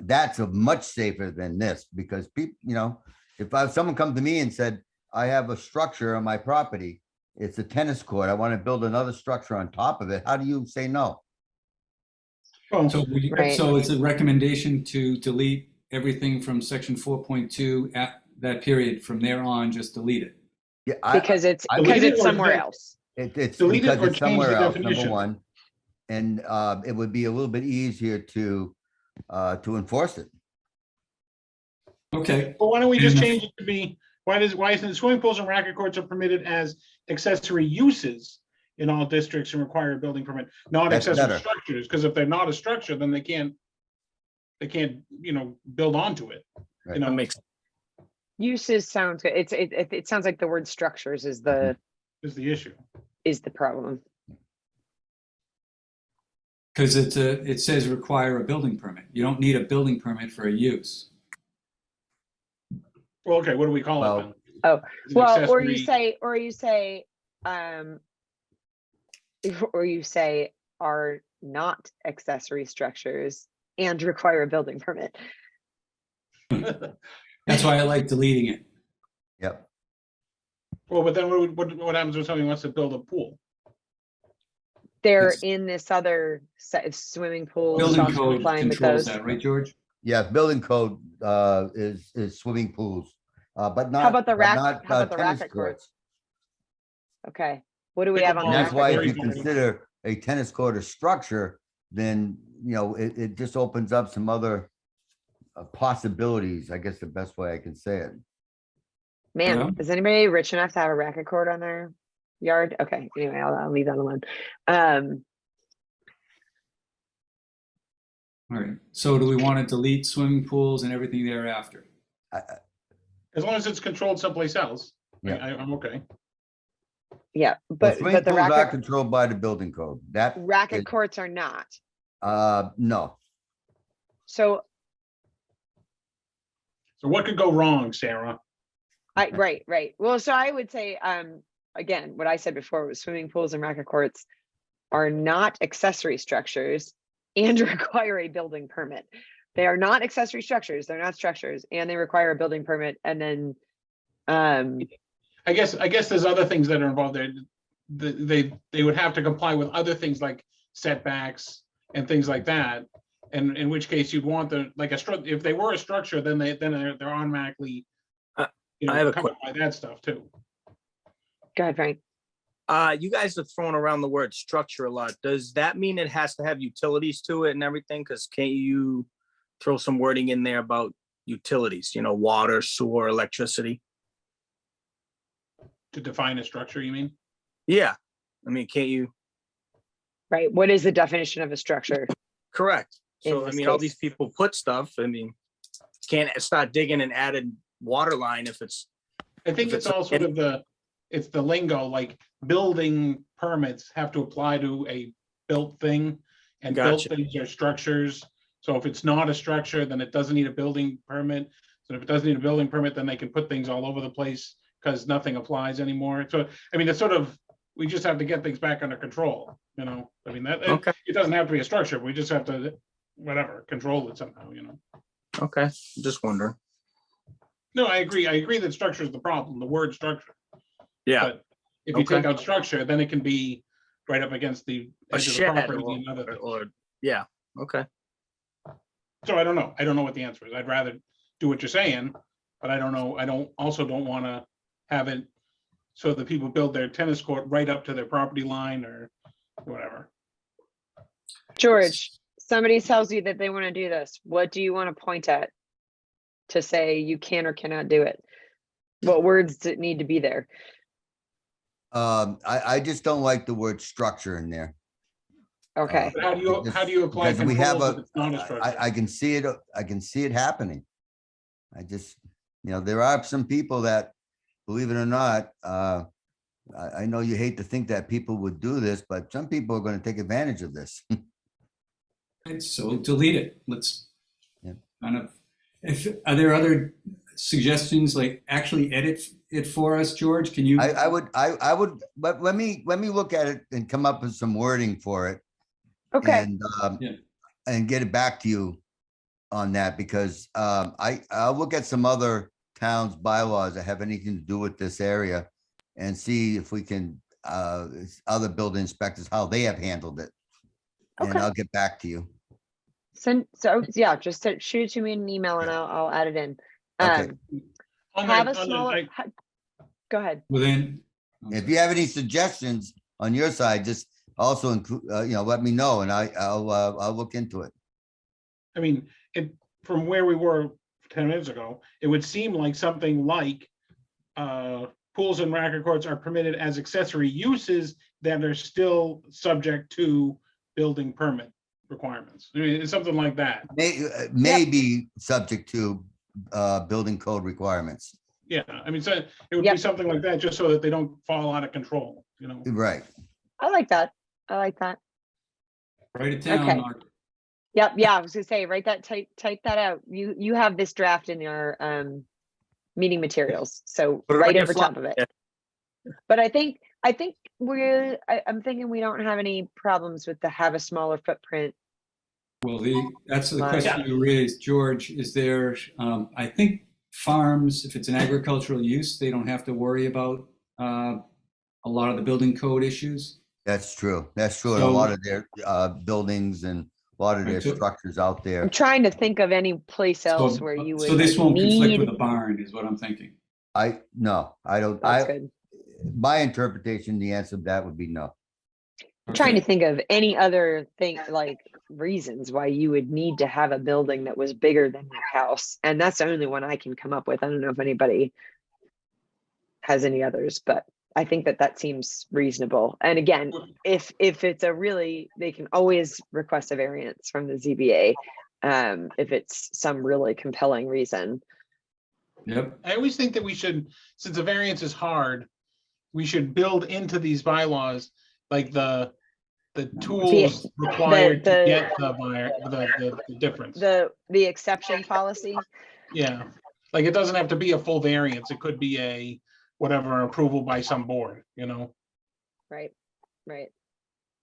That's a much safer than this because people, you know, if someone come to me and said, I have a structure on my property, it's a tennis court, I want to build another structure on top of it, how do you say no? Well, Right. So it's a recommendation to delete everything from section 4.2 at that period. From there on, just delete it. Yeah, Because it's Delete it or somewhere delete- else. it's delete it because or it's change somewhere the else, number definition. one. And it would be a little bit easier to enforce it. Okay. But why don't we just And- change it to be, why isn't it swimming pools and racket courts are permitted as accessory uses in all districts and require a building permit, not That's accessory better. structures, because if they're not a structure, then they can't, you know, build onto it. Right. You know, That makes, Uses sounds good. It sounds like the word structures is the issue. problem. Because it says require a building permit. You don't need a building permit for a use. Well, okay, what do we call Well, it then? Oh, Is it well, or you accessory- say, or you say are not accessory structures and require a building permit. That's why I like deleting it. Yep. Well, but then what happens when somebody wants to build a pool? They're It's- in this other swimming pool. Building stuff code complying with controls those. that, right, George? Yeah, building code is swimming pools, but not. How about the but not, how about the tennis racket courts? Okay, what do we have on Pickleball the And that's racket why if court? you consider a tennis court a structure, then, you know, it just opens up some other possibilities, I guess the best way I can say it. Man, Yeah. is anybody rich enough to have a racket court on their yard? Okay, anyway, I'll leave that alone. All right. So do we want to delete swimming pools and everything thereafter? As long as it's controlled someplace else, Yeah. I'm okay. Yeah, Well, but swimming the pools are racket controlled by the building code. That, racket courts are not. no. So So what could go wrong, Sarah? right. Well, so I would say, again, what I said before was swimming pools and racket courts are not accessory structures and require a building permit. They are not accessory structures, they're not structures, and they require a building permit. And then, I guess there's other things that are involved there. They would have to comply with other things like setbacks and things like that. And in which case you'd want if they were a structure, then they're automatically, I have a covered by that stuff too. go ahead, Frank. you guys are throwing around the word structure a lot. Does that mean it has to have utilities to it and everything? Because can't you throw some wording in there about utilities, water, sewer, electricity? To define a structure, you mean? Yeah. I mean, can't you? Right, what is the definition of a structure? Correct. So, In I this mean, all case. these people put stuff, I mean, can't start digging and adding water line if it's, I think If it's it's all sort of it's the lingo, like building permits have to apply to a built thing. And built Gotcha. things are structures. So if it's not a structure, then it doesn't need a building permit. So if it doesn't need a building permit, then they can put things all over the place because nothing applies anymore. So, I mean, it's sort of, we just have to get things back under control, I mean, Okay. it doesn't have to be a structure. We just have to, whatever, control it somehow, okay, just wondering. No, I agree that structure is the problem, the word structure. Yeah, But if you take Okay. out structure, then it can be right up against the a edge of the shed property and other things. or, yeah, okay. So I don't know what the answer is. I'd rather do what you're saying, but I don't know. I don't want to have it so that people build their tennis court right up to their property line or whatever. George, somebody tells you that they want to do this. What do you want to point at to say you can or cannot do it? What words do it need to be there? I just don't like the word structure in there. Okay, But how do you apply Because we have controls if it's not a structure? I can see it, I can see it happening. I just, there are some people that, believe it or not, I know you hate to think that people would do this, but some people are going to take advantage of this. Right, so delete it. Let's Yeah. kind of, are there other suggestions, like actually edit it for us, George? Can you? I would, but let me look at it and come up with some wording for it. okay, And, Yeah. and get it back to you on that because I'll look at some other towns' bylaws that have anything to do with this area and see if we can, other building inspectors, how they have handled it. And Okay. I'll get back to you. So yeah, just shoot it to me in an email and I'll add it in. Okay. On Have that- a on that, smaller, I- go ahead. Within. If you have any suggestions on your side, just also include, let me know and I'll look into it. I mean, from where we were 10 minutes ago, it would seem like something like pools and racquet courts are permitted as accessory uses that are still subject to building permit requirements. I mean, it's something like that. May be subject to building code requirements. Yeah, I mean, so it would Yep. be something like that, just so that they don't fall out of control, you know? Right. I like that. I like that. Write it down, Okay. Mark. Yep, yeah, I was gonna say, write that, type that out. You have this draft in your meeting materials, so Put it on right your over fly- top of it. yeah. But I think I'm thinking we don't have any problems with the have a smaller footprint. Well, that's the Right. question you raised, George. Is there, I think farms, if it's an agricultural use, they don't have to worry about a lot of the building code issues. That's true. That's true. And a So- lot of their buildings and a lot of their Right, so- structures out there. I'm trying to think of any place else So where you would so this won't conflict with need. a barn is what I'm thinking. No, I don't. That's good. My interpretation, the answer to that would be no. I'm trying to Okay. think of any other thing, like reasons why you would need to have a building that was bigger than your house. And that's the only one I can come up with. I don't know if anybody has any others, but I think that seems reasonable. And again, if it's they can always request a variance from the ZBA if it's some really compelling reason. Yep. I always think that we should, since a variance is hard, we should build into these bylaws, like the tools required to the- get the difference. The exception policy. Yeah, like it doesn't have to be a full variance. It could be a whatever approval by some board, you know, Right.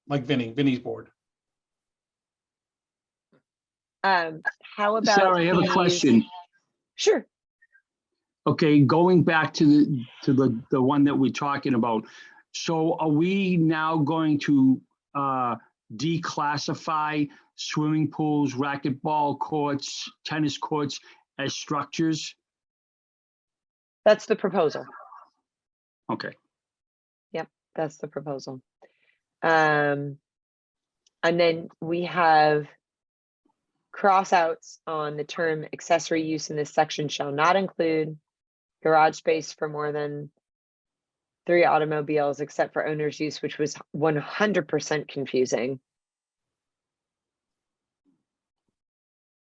like Vinny's board. How about? Sarah, I have a these- question. Sure. Okay, going back to the one that we're talking about. So are we now going to declassify swimming pools, racquetball courts, tennis courts as structures? That's the proposal. Okay. That's the proposal. And then we have crossouts on the term accessory use in this section shall not include garage space for more than 3 automobiles except for owner's use, which was 100% confusing.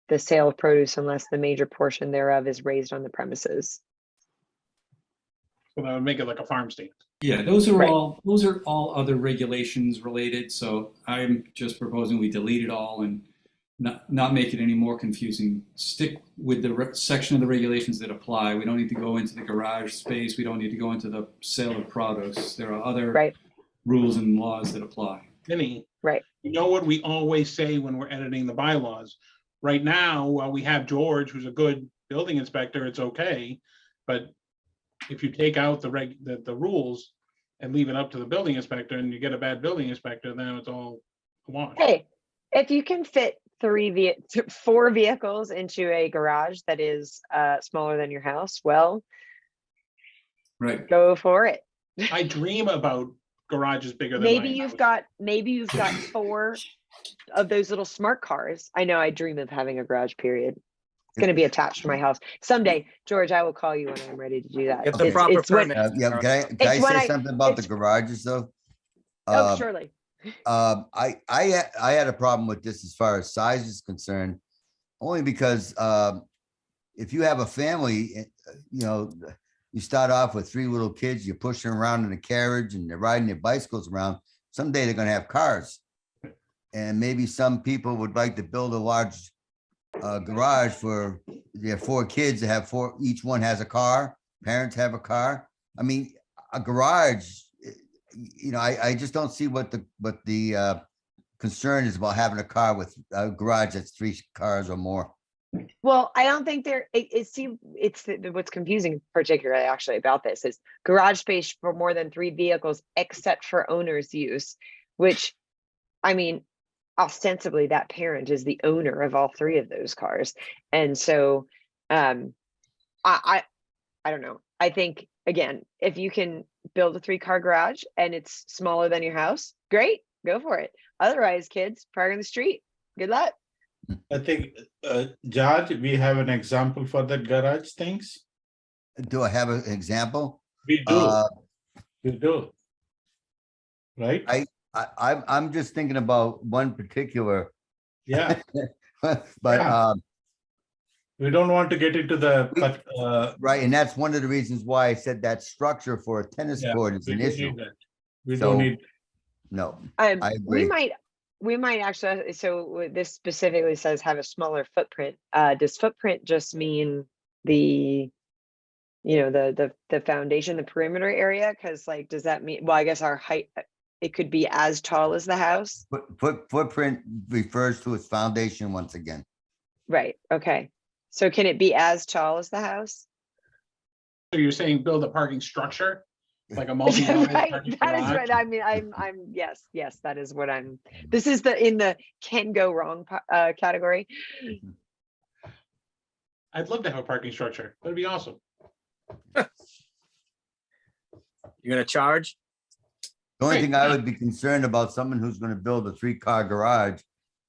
The sale of produce unless the major portion thereof is raised on the premises. So that would make it like a farm stand. Yeah, those are Right. all other regulations related. So I'm just proposing we delete it all and not make it any more confusing. Stick with the section of the regulations that apply. We don't need to go into the garage space. We don't need to go into the sale of products. There are other Right. rules and laws that apply. Vinny. Right. You know what we always say when we're editing the bylaws? Right now, while we have George, who's a good building inspector, it's okay. But if you take out the rules and leave it up to the building inspector and you get a bad building inspector, then it's all a wash. Hey, if you can fit 4 vehicles into a garage that is smaller than your house, well, Right. go for it. I dream about garages bigger than Maybe my you've house. got 4 of those little smart cars. I know I dream of having a garage, period. It's going to be attached to my house. Someday, George, I will call you when I'm ready to do that. Get the Okay. proper It's when- permit. Yeah, can I It's when say something about the it's- garages though? Oh, surely. I had a problem with this as far as size is concerned, only because if you have a family, you start off with 3 little kids, you're pushing around in a carriage and they're riding their bicycles around. Someday they're gonna have cars. And maybe some people would like to build a large garage for their 4 kids to have 4, each one has a car, parents have a car. I mean, a garage, I just don't see what the concern is about having a car with a garage that's 3 cars or more. Well, I don't think what's confusing particularly actually about this is garage space for more than 3 vehicles except for owner's use, which, I mean, ostensibly that parent is the owner of all 3 of those cars. And so, I don't know. I think, again, if you can build a 3-car garage and it's smaller than your house, great, go for it. Otherwise, kids, park in the street. Good luck. I think, George, we have an example for the garage things. Do I have an example? We do, Uh, we do. Right? I'm just thinking about one particular, Yeah, but, Yeah. We don't want to get into the, but, right, and that's one of the reasons why I said that structure for a tennis yeah, court is we an don't issue. need that. We So- don't need, No, We agree. might actually, so this specifically says have a smaller footprint. Does footprint just mean the, the foundation, the perimeter area? Cause like, does that mean, well, I guess our height, it could be as tall as the house. Footprint refers to its foundation once again. Right, okay. So can it be as tall as the house? So you're saying build a parking structure, like a multi-level Right, parking that is garage? what I mean. Yes, that is what I'm, this is in the can go wrong category. I'd love to have a parking structure. That'd be awesome. You're gonna charge? The only Right, thing I yeah. would be concerned about someone who's gonna build a 3-car garage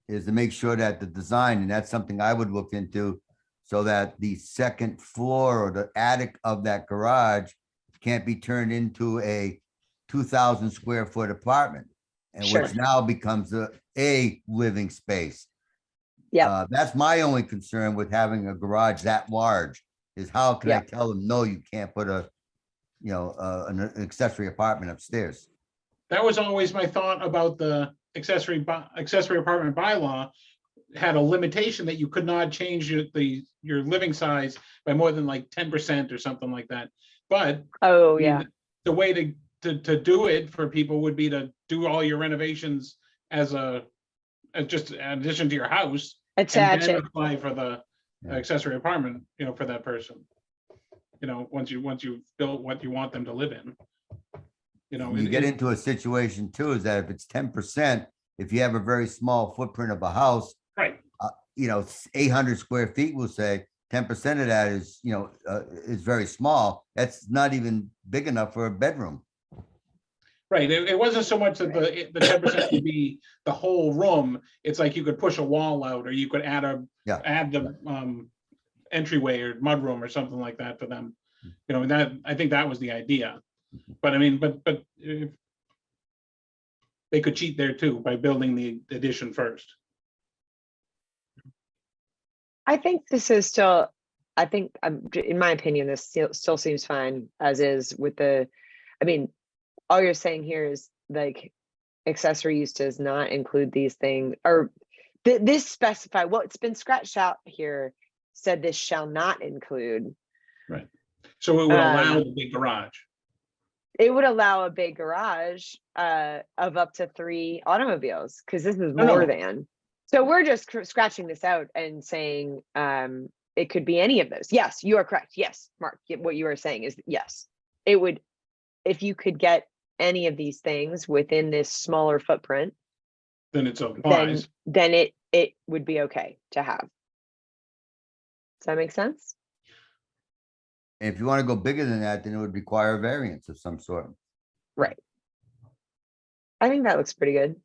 is to make sure that the design, and that's something I would look into, so that the second floor or the attic of that garage can't be turned into a 2,000 square foot apartment, and Sure. which now becomes a living space. Yep. That's my only concern with having a garage that large, is how can I Yep. tell them, no, you can't put an accessory apartment upstairs? That was always my thought about the accessory apartment bylaw. Had a limitation that you could not change your living size by more than like 10% or something like that. But Oh, I mean, yeah. the way to do it for people would be to do all your renovations as just an addition to your house. Attach And then it. apply for the Yeah. accessory apartment, for that person. Once you've built what you want them to live in. You get into a situation too, is that if it's 10%, if you have a very small footprint of a house, Right, 800 square feet, we'll say, 10% of that is, is very small. That's not even big enough for a bedroom. right. It wasn't so much that the 10% would be the whole room. It's like you could push a wall out, or you could add the entryway or mudroom or something like that for them. That, I think that was the idea. But I mean, but if they could cheat there too by building the addition first. I think this is still, in my opinion, this still seems fine as is with all you're saying here is like accessory use does not include these things, or this specify what's been scratched out here said this shall not include. Right. So it would allow the big garage. It would allow a big garage of up to 3 automobiles, because this is No. more than. So we're just scratching this out and saying it could be any of those. Yes, you are correct. Yes, Mark, what you are saying is yes. It would, if you could get any of these things within this smaller footprint, Then it applies. then it would be okay to have. Does that make sense? And if you want to go bigger than that, then it would require a variance of some sort. Right. I think that looks pretty good.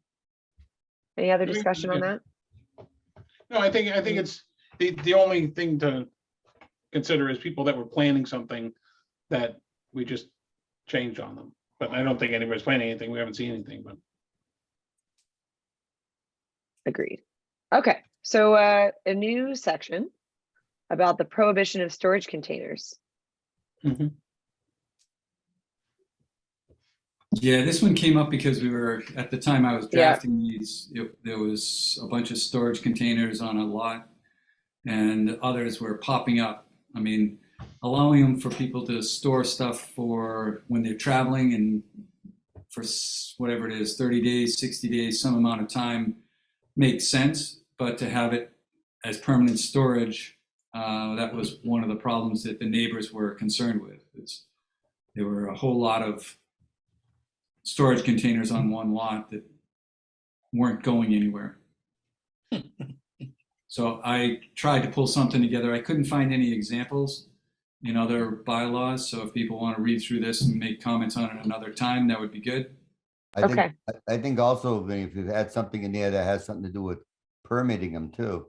Any other I think discussion on that? No, I think it's the only thing to consider is people that were planning something that we just changed on them. But I don't think anybody's planning anything. We haven't seen anything, but Agreed. Okay, so a new section about the prohibition of storage containers. Yeah, this one came up because we were, at the time I was Yeah. drafting these, there was a bunch of storage containers on a lot and others were popping up. I mean, allowing them for people to store stuff for when they're traveling and for whatever it is, 30 days, 60 days, some amount of time makes sense, but to have it as permanent storage, that was one of the problems that the neighbors were concerned with. There were a whole lot of storage containers on one lot that weren't going anywhere. So I tried to pull something together. I couldn't find any examples in other bylaws. So if people want to read through this and make comments on it another time, that would be good. Okay. I think also, Vinny, if you had something in there that has something to do with permitting them too,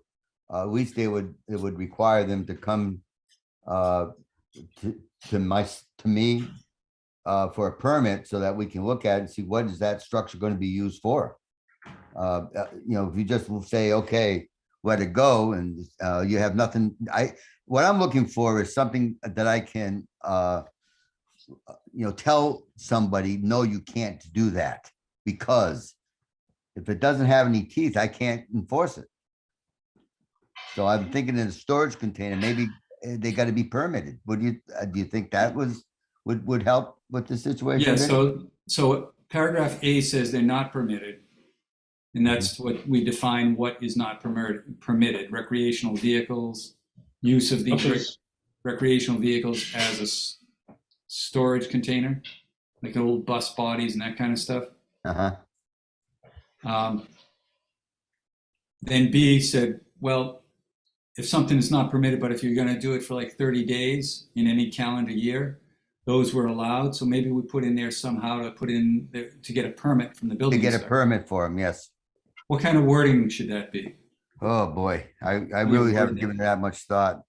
at least it would require them to come to me for a permit so that we can look at it and see what is that structure going to be used for. If you just say, okay, let it go, and you have nothing. What I'm looking for is something that I can, tell somebody, no, you can't do that, because if it doesn't have any teeth, I can't enforce it. So I'm thinking in a storage container, maybe they got to be permitted. Do you think that would help with the situation? Yeah. So paragraph A says they're not permitted. And that's what we define what is not permitted. Recreational vehicles, use of these recreational vehicles as a storage container, like old bus bodies and that kind of stuff. Then B said, well, if something is not permitted, but if you're going to do it for like 30 days in any calendar year, those were allowed. So maybe we put in there somehow to put in there to get a permit from the building. To get a permit for them, yes. What kind of wording should that be? Oh, boy, I really haven't given that much thought.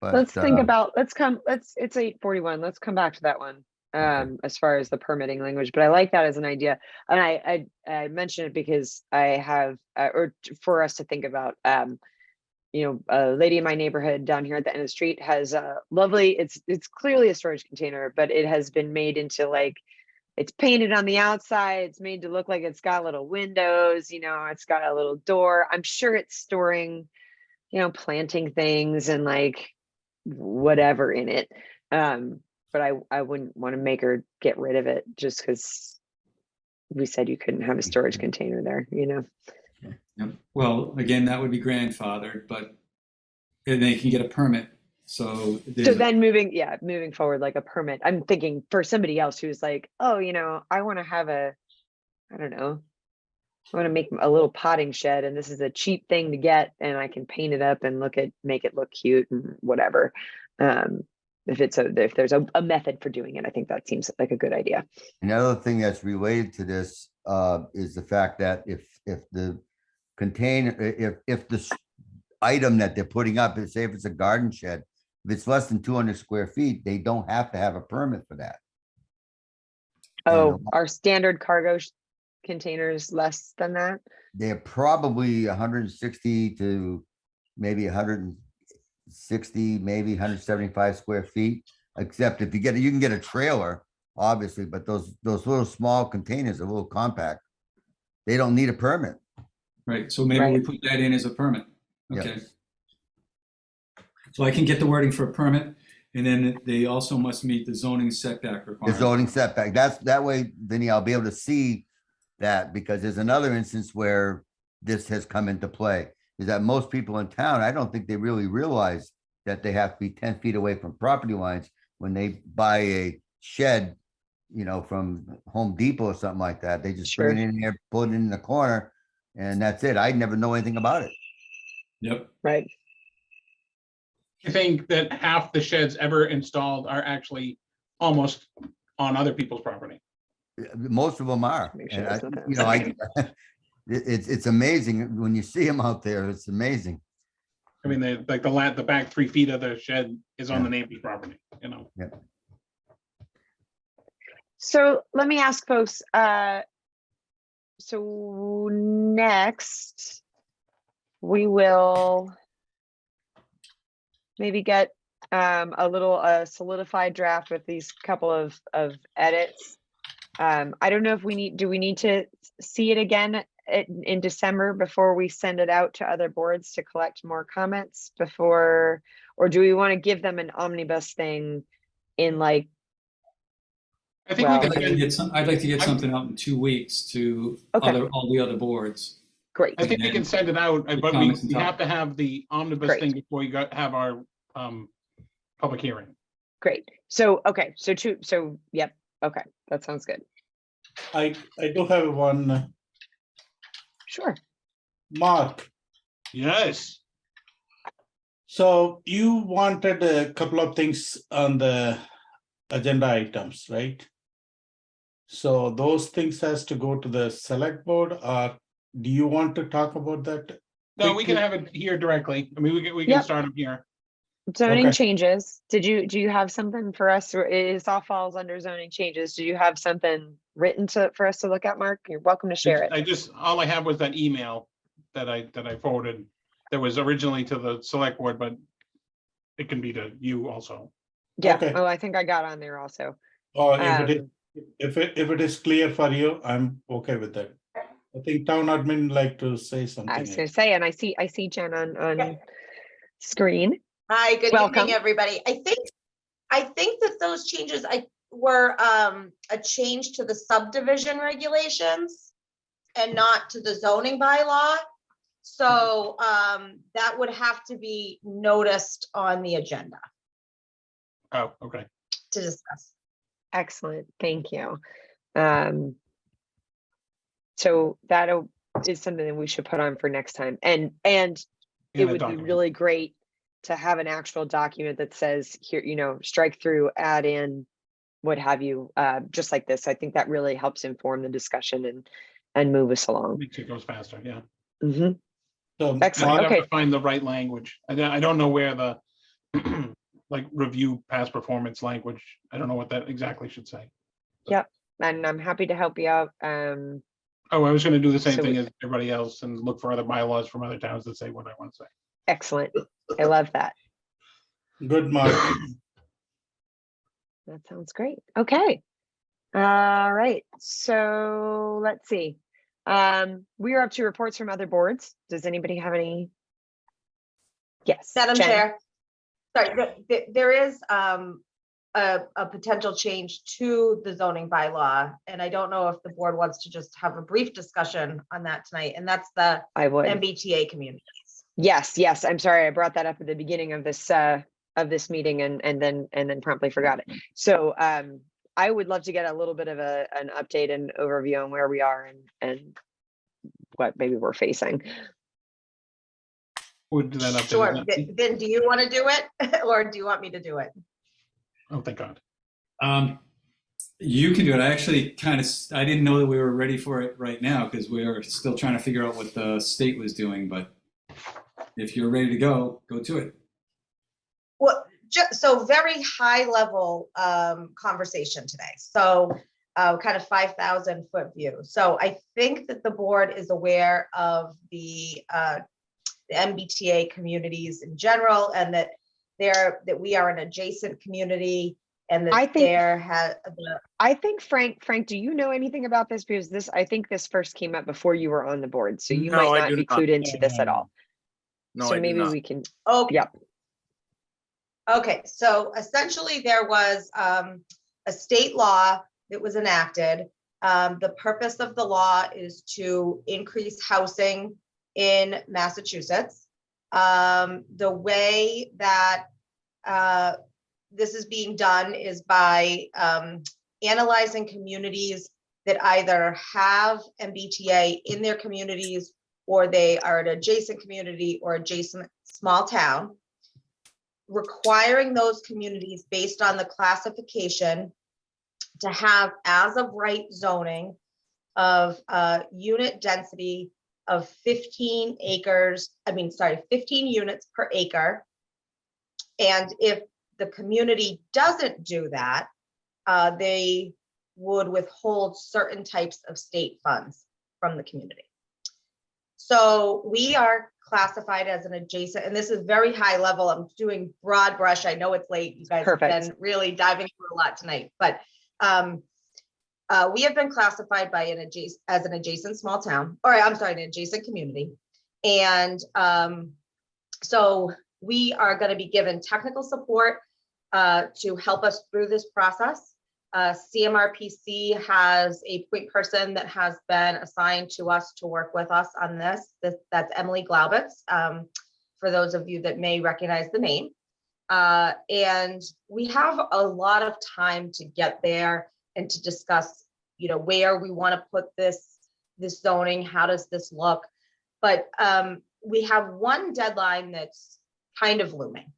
But Let's think about, it's 8:41. Let's come back to that one. As far as the permitting language, but I like that as an idea. And I mention it because I have, or for us to think about, a lady in my neighborhood down here at the end of the street has a lovely, it's clearly a storage container, but it has been made into like, it's painted on the outside. It's made to look like it's got little windows, it's got a little door. I'm sure it's storing, planting things and like whatever in it. But I wouldn't want to make her get rid of it just because we said you couldn't have a storage container there, Yep. Well, again, that would be grandfathered, but then they can get a permit. So then moving forward, like a permit, I'm thinking for somebody else who's like, oh, I want to have I want to make a little potting shed, and this is a cheap thing to get, and I can paint it up and make it look cute and whatever. If there's a method for doing it, I think that seems like a good idea. Another thing that's related to this is the fact that if the container, if the item that they're putting up, say if it's a garden shed, if it's less than 200 square feet, they don't have to have a permit for that. Oh, our standard cargo containers less than that? They're probably 160 to maybe 160, maybe 175 square feet. Except if you can get a trailer, obviously, but those little small containers are a little compact. They don't need a permit. Right. So maybe we put that in as a permit. Okay. Yep. So I can get the wording for a permit, and then they also must meet the zoning setback requirement. The zoning setback. That way, Vinny, I'll be able to see that, because there's another instance where this has come into play, is that most people in town, I don't think they really realize that they have to be 10 feet away from property lines when they buy a shed, from Home Depot or something like that. They just bring it in there, put it in the corner, and that's it. I never know anything about it. Yep. Right. I think that half the sheds ever installed are actually almost on other people's property. Most of them are. And it's amazing when you see them out there. It's amazing. I mean, the back 3 feet of the shed is on the neighbor's property, Yeah. So let me ask folks, so next we will maybe get a little solidified draft with these couple of edits. I don't know if do we need to see it again in December before we send it out to other boards to collect more comments before, or do we want to give them an omnibus thing in like, I think I'd like to get something out in 2 weeks to all the other boards. Great, I think we can send it out, but we comments and we have talk. to have the omnibus Great. thing before you have our public hearing. great. So, okay, so, yep, okay, that sounds good. I do have one, Sure. Mark. Yes. So you wanted a couple of things on the agenda items, right? So those things has to go to the select board, or do you want to talk about that? No, we can quickly? have it here directly. I mean, we can Yep. start them here. Zoning Okay. changes. Do you have something for us? Or it all falls under zoning changes. Do you have something written for us to look at, Mark? You're welcome to share it. All I have was that email that I forwarded that was originally to the select board, but it can be to you also. Yeah, Okay. oh, I think I got on there also. Or if it is, Um, if it is clear for you, I'm okay with that. I think town admin like to say something. I was gonna say, and I see Jen on screen. Hi, good Welcome. evening, everybody. I think that those changes were a change to the subdivision regulations and not to the zoning bylaw. So that would have to be noticed on the agenda Oh, okay. to discuss. Excellent, thank you. So that is something that we should put on for next time, and it In a would be document. really great to have an actual document that says here, strike through, add in, what have you, just like this. I think that really helps inform the discussion and move us along. Makes it goes faster, yeah. Mhm. So Excellent. I'd Mark, have Okay. to find the right language. I don't know where the like review past performance language. I don't know what that exactly should say. And I'm happy to help you out. Oh, I was gonna do the same So thing we- as everybody else and look for other bylaws from other towns that say what I want to say. Excellent. I love that. good Mark. That sounds great. Okay. All right. So let's see. We are up to reports from other boards. Does anybody have any? Yes. Madam Jen? Chair, sorry, there is a potential change to the zoning bylaw, and I don't know if the board wants to just have a brief discussion on that tonight, and that's the I would. MBTA communities. Yes. I'm sorry. I brought that up at the beginning of this meeting and then promptly forgot it. So I would love to get a little bit of an update and overview on where we are and what maybe we're facing. Would do that update. Sure, then do you want to do it, or do you want me to do it? Oh, thank God. You can do it. I actually I didn't know that we were ready for it right now because we were still trying to figure out what the state was doing. But if you're ready to go to it. Well, so very high level conversation today. So kind of 5,000 foot view. So I think that the board is aware of the MBTA communities in general, and that we are an adjacent community, and that I think- I think Frank, do you know anything about this? Because I think this first came up before you were on the board, so you No, might I not do be not. clued into this at all. No, So I do maybe not. we can, Okay. Yep. Okay, so essentially there was a state law that was enacted. The purpose of the law is to increase housing in Massachusetts. The way that this is being done is by analyzing communities that either have MBTA in their communities, or they are an adjacent community or adjacent small town, requiring those communities based on the classification to have as of right zoning of unit density of 15 units per acre. And if the community doesn't do that, they would withhold certain types of state funds from the community. So we are classified as an adjacent, and this is very high level. I'm doing broad brush. I know it's late. You guys Perfect. have been really diving through a lot tonight, but we have been classified by as an adjacent small town, or I'm sorry, an adjacent community. And so we are going to be given technical support to help us through this process. CMRPC has a point person that has been assigned to us to work with us on this. That's Emily Glaubitz, for those of you that may recognize the name. And we have a lot of time to get there and to discuss, you know, where we want to put this zoning, how does this look? But we have one deadline that's kind of looming.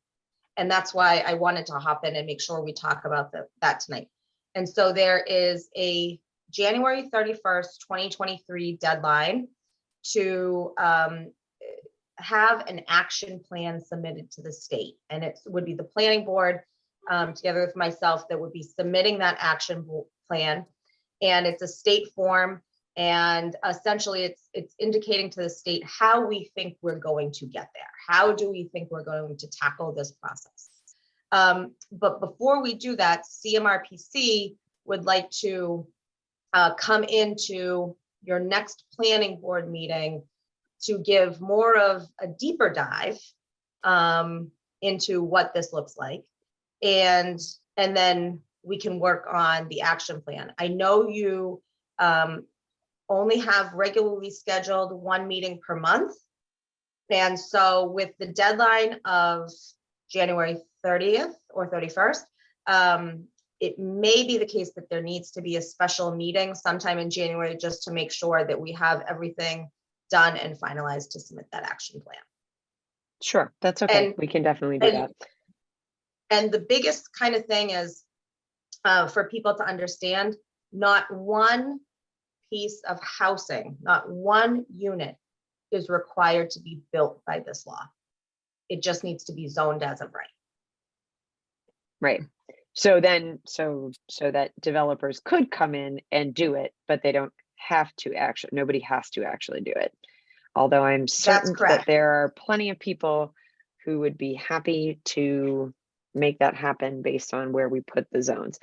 And that's why I wanted to hop in and make sure we talk about that tonight. And so there is a January 31st, 2023 deadline to have an action plan submitted to the state. And it would be the planning board together with myself that would be submitting that action plan. And it's a state form. And essentially it's indicating to the state how we think we're going to get there. How do we think we're going to tackle this process? But before we do that, CMRPC would like to come into your next planning board meeting to give more of a deeper dive into what this looks like. And then we can work on the action plan. I know you only have regularly scheduled one meeting per month. And so with the deadline of January 30th or 31st, it may be the case that there needs to be a special meeting sometime in January just to make sure that we have everything done and finalized to submit that action plan. Sure, that's okay. We can definitely do that. And the biggest kind of thing is for people to understand, not one piece of housing, not one unit is required to be built by this law. It just needs to be zoned as of right. Right. So then, so that developers could come in and do it, but they don't have to actually, nobody has to actually do it. Although I'm certain that there are plenty of people who would be happy to make that happen based on where we put the zones.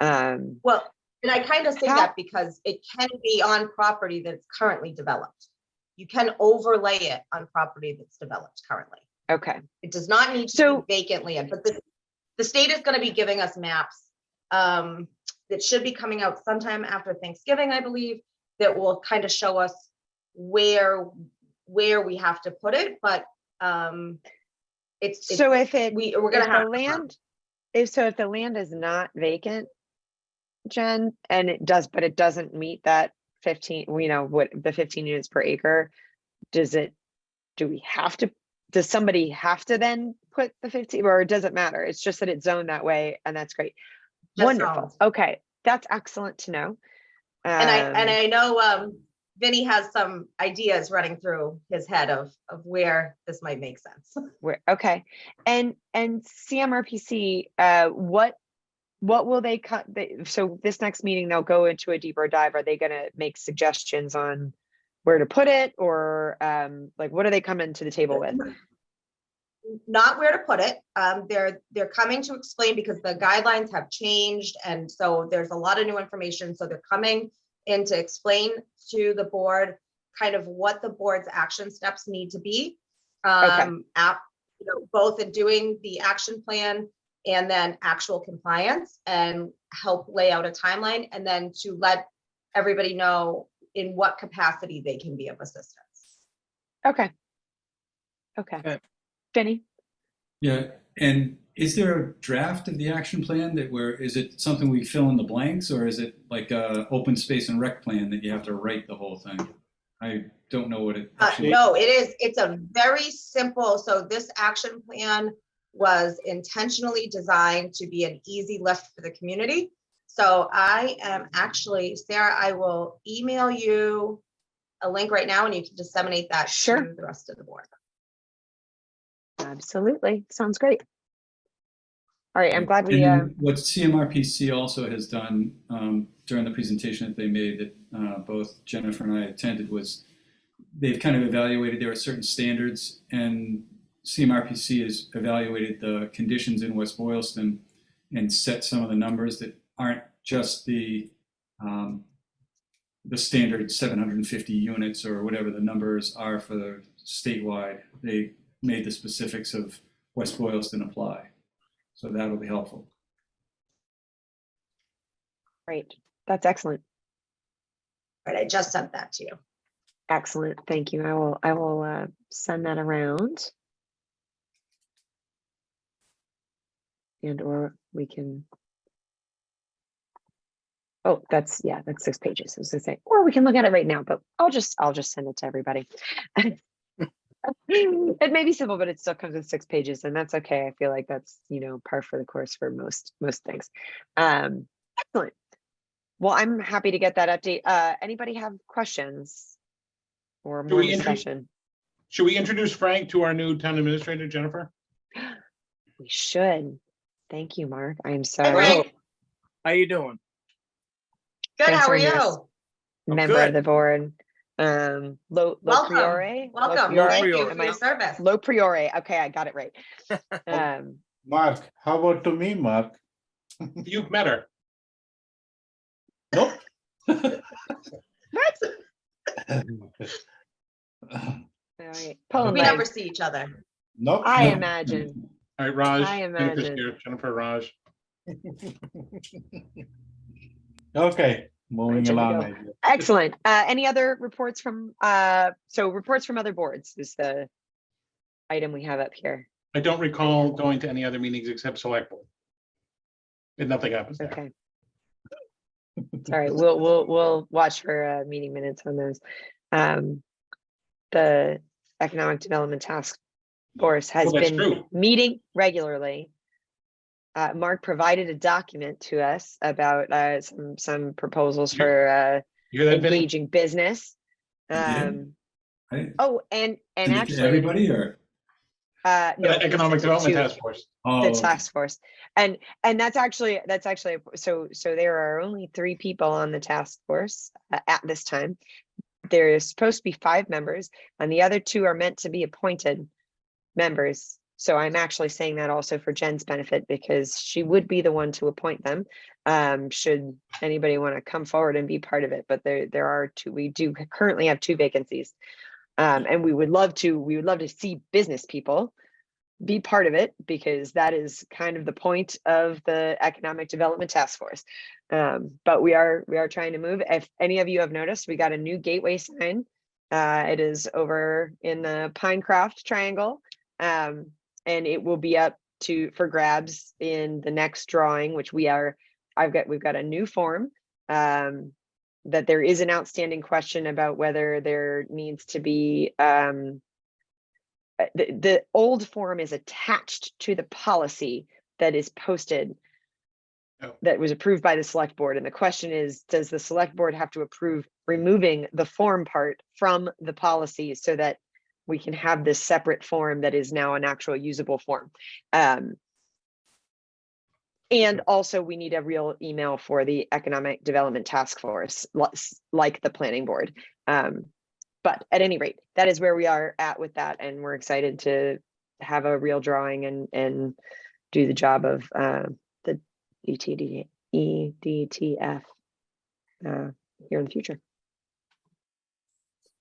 Well, and I kind of say that because it can be on property that's currently developed. You can overlay it on property that's developed currently. Okay. It does not need to be vacant land, but the state is going to be giving us maps that should be coming out sometime after Thanksgiving, I believe, that will kind of show us where we have to put it. But it's so if we're going to have land, if the land is not vacant, Jen, and but it doesn't meet that 15, you know, what the 15 units per acre, does somebody have to then put the 15, or does it matter? It's just that it's zoned that way, and that's great. Wonderful. Okay, that's excellent to know. And I know Vinny has some ideas running through his head of where this might make sense. Okay, and CMRPC, what will they cut? So this next meeting, they'll go into a deeper dive. Are they going to make suggestions on where to put it, or like what are they coming to the table with? Not where to put it. They're coming to explain because the guidelines have changed, and so there's a lot of new information. So they're coming in to explain to the board kind of what the board's action steps need to be. Both in doing the action plan and then actual compliance, and help lay out a timeline, and then to let everybody know in what capacity they can be of assistance. Okay. Vinny? Yeah, and is there a draft of the action plan is it something we fill in the blanks, or is it like a open space and rec plan that you have to write the whole thing? I don't know what it actually No, it is. It's a very simple. So this action plan was intentionally designed to be an easy lift for the community. So I am actually, Sarah, I will email you a link right now and you can disseminate that to the rest of the board. Absolutely. Sounds great. All right. I'm glad we. What CMRPC also has done during the presentation that they made that both Jennifer and I attended was they've kind of evaluated, there are certain standards, and CMRPC has evaluated the conditions in West Boylston and set some of the numbers that aren't just the standard 750 units or whatever the numbers are for the statewide. They made the specifics of West Boylston apply. So that'll be helpful. Great. That's excellent. Right, I just sent that to you. Excellent. Thank you. I will send that around. And or we can. Oh, that's 6 pages. I was gonna say, or we can look at it right now, but I'll just send it to everybody. It may be simple, but it still comes with 6 pages, and that's okay. I feel like that's, par for the course for most things. Excellent. Well, I'm happy to get that update. Anybody have questions or more discussion? Should we introduce Frank to our new town administrator, Jennifer? We should. Thank you, Mark. I'm Hey, sorry. Frank. How you doing? Good, how are Thanks, you? Member good. of the board. Lo Welcome. Priore. Welcome, Lo thank you Priore. for your service. Lo Priore. Okay, I got it right. Mark, how about to me, Mark? You've met her. Nope. What? All right. Pulling We never legs. see each other. Nope. I nope. imagine. All right, Raj. I Jennifer's imagine. here. Jennifer, Raj. Okay, moving Here we along. go. I guess. Excellent. Any other reports from reports from other boards is the item we have up here. I don't recall going to any other meetings except select board. And nothing happens there. Okay. Sorry, we'll watch for meeting minutes on those. The Economic Development Task Force has Well, that's been true. meeting regularly. Mark provided a document to us about some proposals for You hear that, Vinny? engaging business. did? Right? Oh, and Send it to actually, everybody or? no, The he Economic sent it Development to Task Force. Oh, the okay. task force, and that's actually so there are only 3 people on the task force at this time. There is supposed to be 5 members, and the other 2 are meant to be appointed members. So I'm actually saying that also for Jen's benefit, because she would be the one to appoint them, should anybody want to come forward and be part of it. But there are 2. We do currently have 2 vacancies, and we would love to see business people be part of it, because that is kind of the point of the Economic Development Task Force. But we are trying to move. If any of you have noticed, we got a new gateway sign. It is over in the Pinecroft Triangle, and it will be up for grabs in the next drawing, which we've got a new form. That there is an outstanding question about whether there needs to be the old form is attached to the policy that is posted, that was approved by the select board. And the question is, does the select board have to approve removing the form part from the policy so that we can have this separate form that is now an actual usable form? And also we need a real email for the Economic Development Task Force, like the planning board. But at any rate, that is where we are at with that. And we're excited to have a real drawing and do the job of the EDTF here in the future.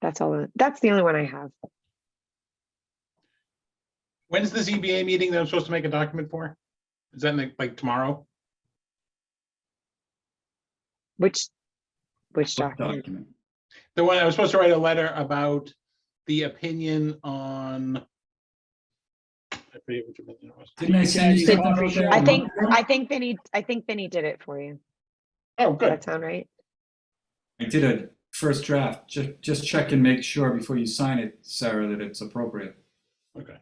That's all. That's the only one I have. When's the ZBA meeting that I'm supposed to make a document for? Is that like tomorrow? Which What document? The one I was supposed to write a letter about the opinion on. I forget which opinion it was. Didn't I send you something about that? I think Vinny did it for you. Oh, Does good. that sound right? I did a first draft. Just check and make sure before you sign it, Sarah, that it's appropriate. Okay.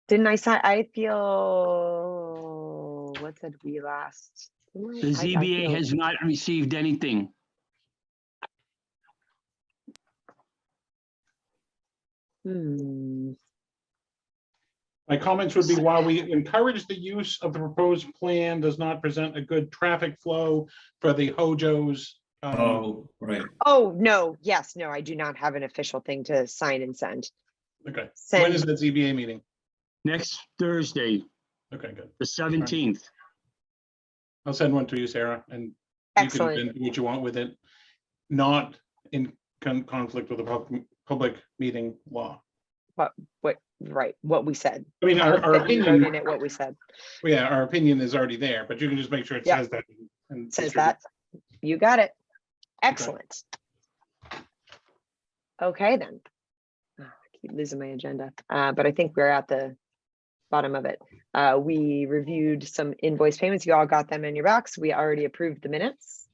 Didn't I sign? I feel, what did we last? The ZBA has not received anything. My comments would be, while we encourage the use of the proposed plan, does not present a good traffic flow for the Hojos. Oh, right. Oh, no, yes, no, I do not have an official thing to sign and send. Okay. Send. When is the ZBA meeting? Next Thursday, Okay, good. the 17th. I'll send one to you, Sarah, and you Excellent. can do what you want with it. Not in conflict with the public meeting law. What we said. I mean, our That we wrote in opinion, it, what we said. yeah, our opinion is already there, but you can just make sure it Yep. says that. And Says that. You got it. Excellent. Okay, then. I keep losing my agenda, but I think we're at the bottom of it. We reviewed some invoice payments. You all got them in your box. We already approved the minutes.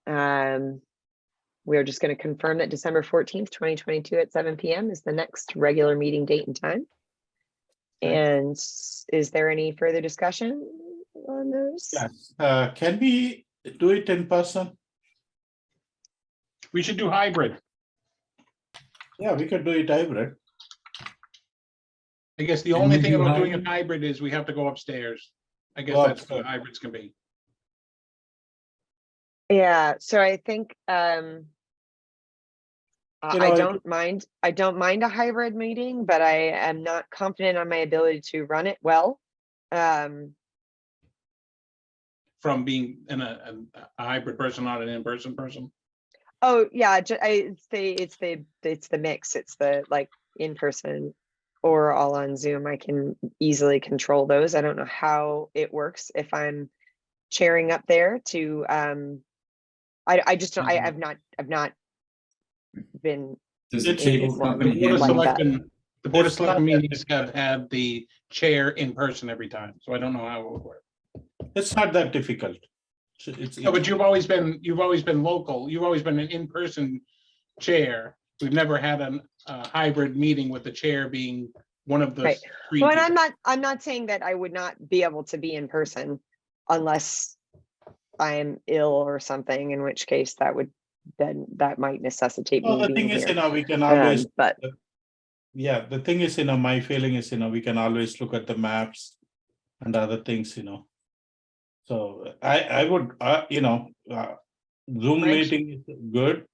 We're just going to confirm that December 14th, 2022 at 7 p.m. is the next regular meeting date and time. And is there any further discussion on those? Yes, can we do it in person? We should do hybrid. Yeah, we could do it hybrid. I guess the Can only we thing do about doing a hybrid? hybrid is we have to go upstairs. I guess Go that's what upstairs. hybrids can be. Yeah, so I think I know, don't mind a hybrid meeting, but I am not confident on my ability to run it well. From being a hybrid person, not an in-person person. Oh yeah, it's the mix. It's the like in person or all on Zoom. I can easily control those. I don't know how it works if I'm chairing up there to I just don't, I've not been Does the It's- cable it's company The Board of like handle? that. Selectmen, the Board of It's not Selectmen that- meetings have had the chair in person every time, so I don't know how it would work. It's not that difficult. No, but you've always been local. You've always been an in-person chair. We've never had a hybrid meeting with the chair being one of the Right. three. Well, and people. I'm not saying that I would not be able to be in person unless I'm ill or something, in which case that might necessitate Well, me the thing being is, here. we can always, But yeah, the thing is, my feeling is, we can always look at the maps and other things, So I would, Zoom Frank's- meeting is good,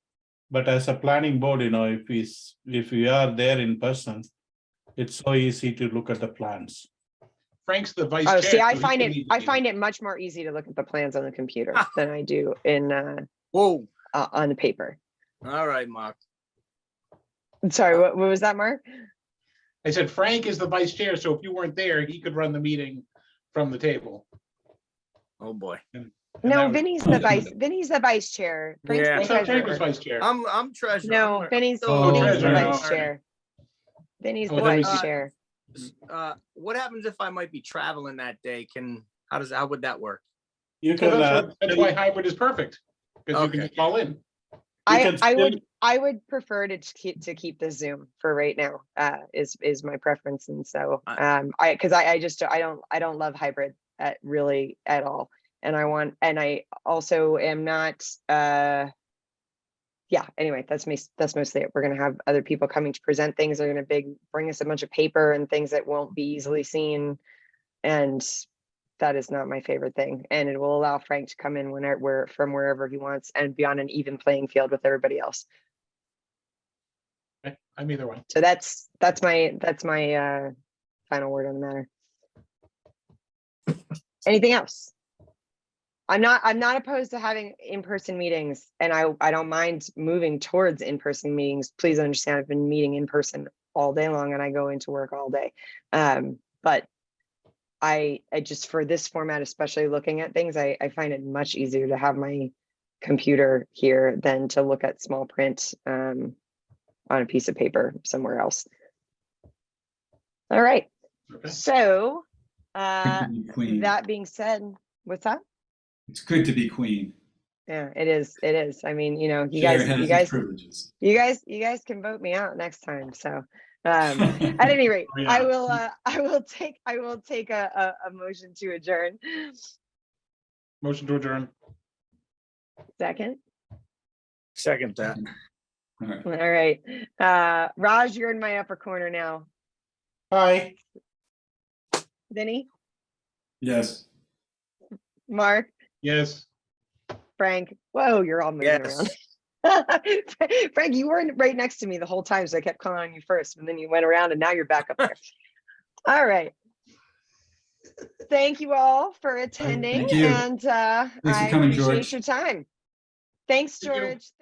but as a planning board, if we are there in person, it's so easy to look at the plans. Frank's the vice oh, chair. see, I so he find can it lead the I meeting. find it much more easy to look at the plans on the computer than I do in Whoa, on the paper. all right, Mark. Sorry, what was that, Mark? I said Frank is the vice chair, so if you weren't there, he could run the meeting from the table. Oh, boy. And No, that was- Vinny's the vice chair. Frank's Yeah. the I thought Frank was treasurer. vice chair. I'm treasurer. No, I'm Vinny's still- Vinny's the treasurer, vice okay. chair. Vinny's Oh, the then we vice see- chair. What happens if I might be traveling that day? How would that work? You So can, that's why hybrid is perfect, because you can Okay. just call in. can I would prefer to keep the Zoom for right now, is my preference. And so, because I don't love hybrid really at all. And I also am not, yeah, anyway, that's mostly it. We're going to have other people coming to present things. They're going to bring us a bunch of paper and things that won't be easily seen. And that is not my favorite thing. And it will allow Frank to come in from wherever he wants and be on an even playing field with everybody else. Okay, I'm either way. So that's my final word on the matter. Anything else? I'm not opposed to having in-person meetings, and I don't mind moving towards in-person meetings. Please understand, I've been meeting in person all day long and I go into work all day. But I just, for this format, especially looking at things, I find it much easier to have my computer here than to look at small print on a piece of paper somewhere else. All right. Okay. So Good to be queen. that being said, what's that? It's good to be queen. Yeah, it is. It is. I mean, you Chair has its privileges. you guys can vote me out next time. So at any rate, Oh, yeah. I will take a motion to adjourn. Motion to adjourn. Second that. All right. All right. Raj, you're in my upper corner now. hi, Vinny, Yes. Mark, Yes. Frank. Whoa, you're all moving around. Frank, you weren't right next to me the whole time, so I kept calling on you first, and then you went around and now you're back up there. All right. Thank you all for attending, Thank you. and I Thanks for coming, appreciate George. your time. Thanks, Thank you. George.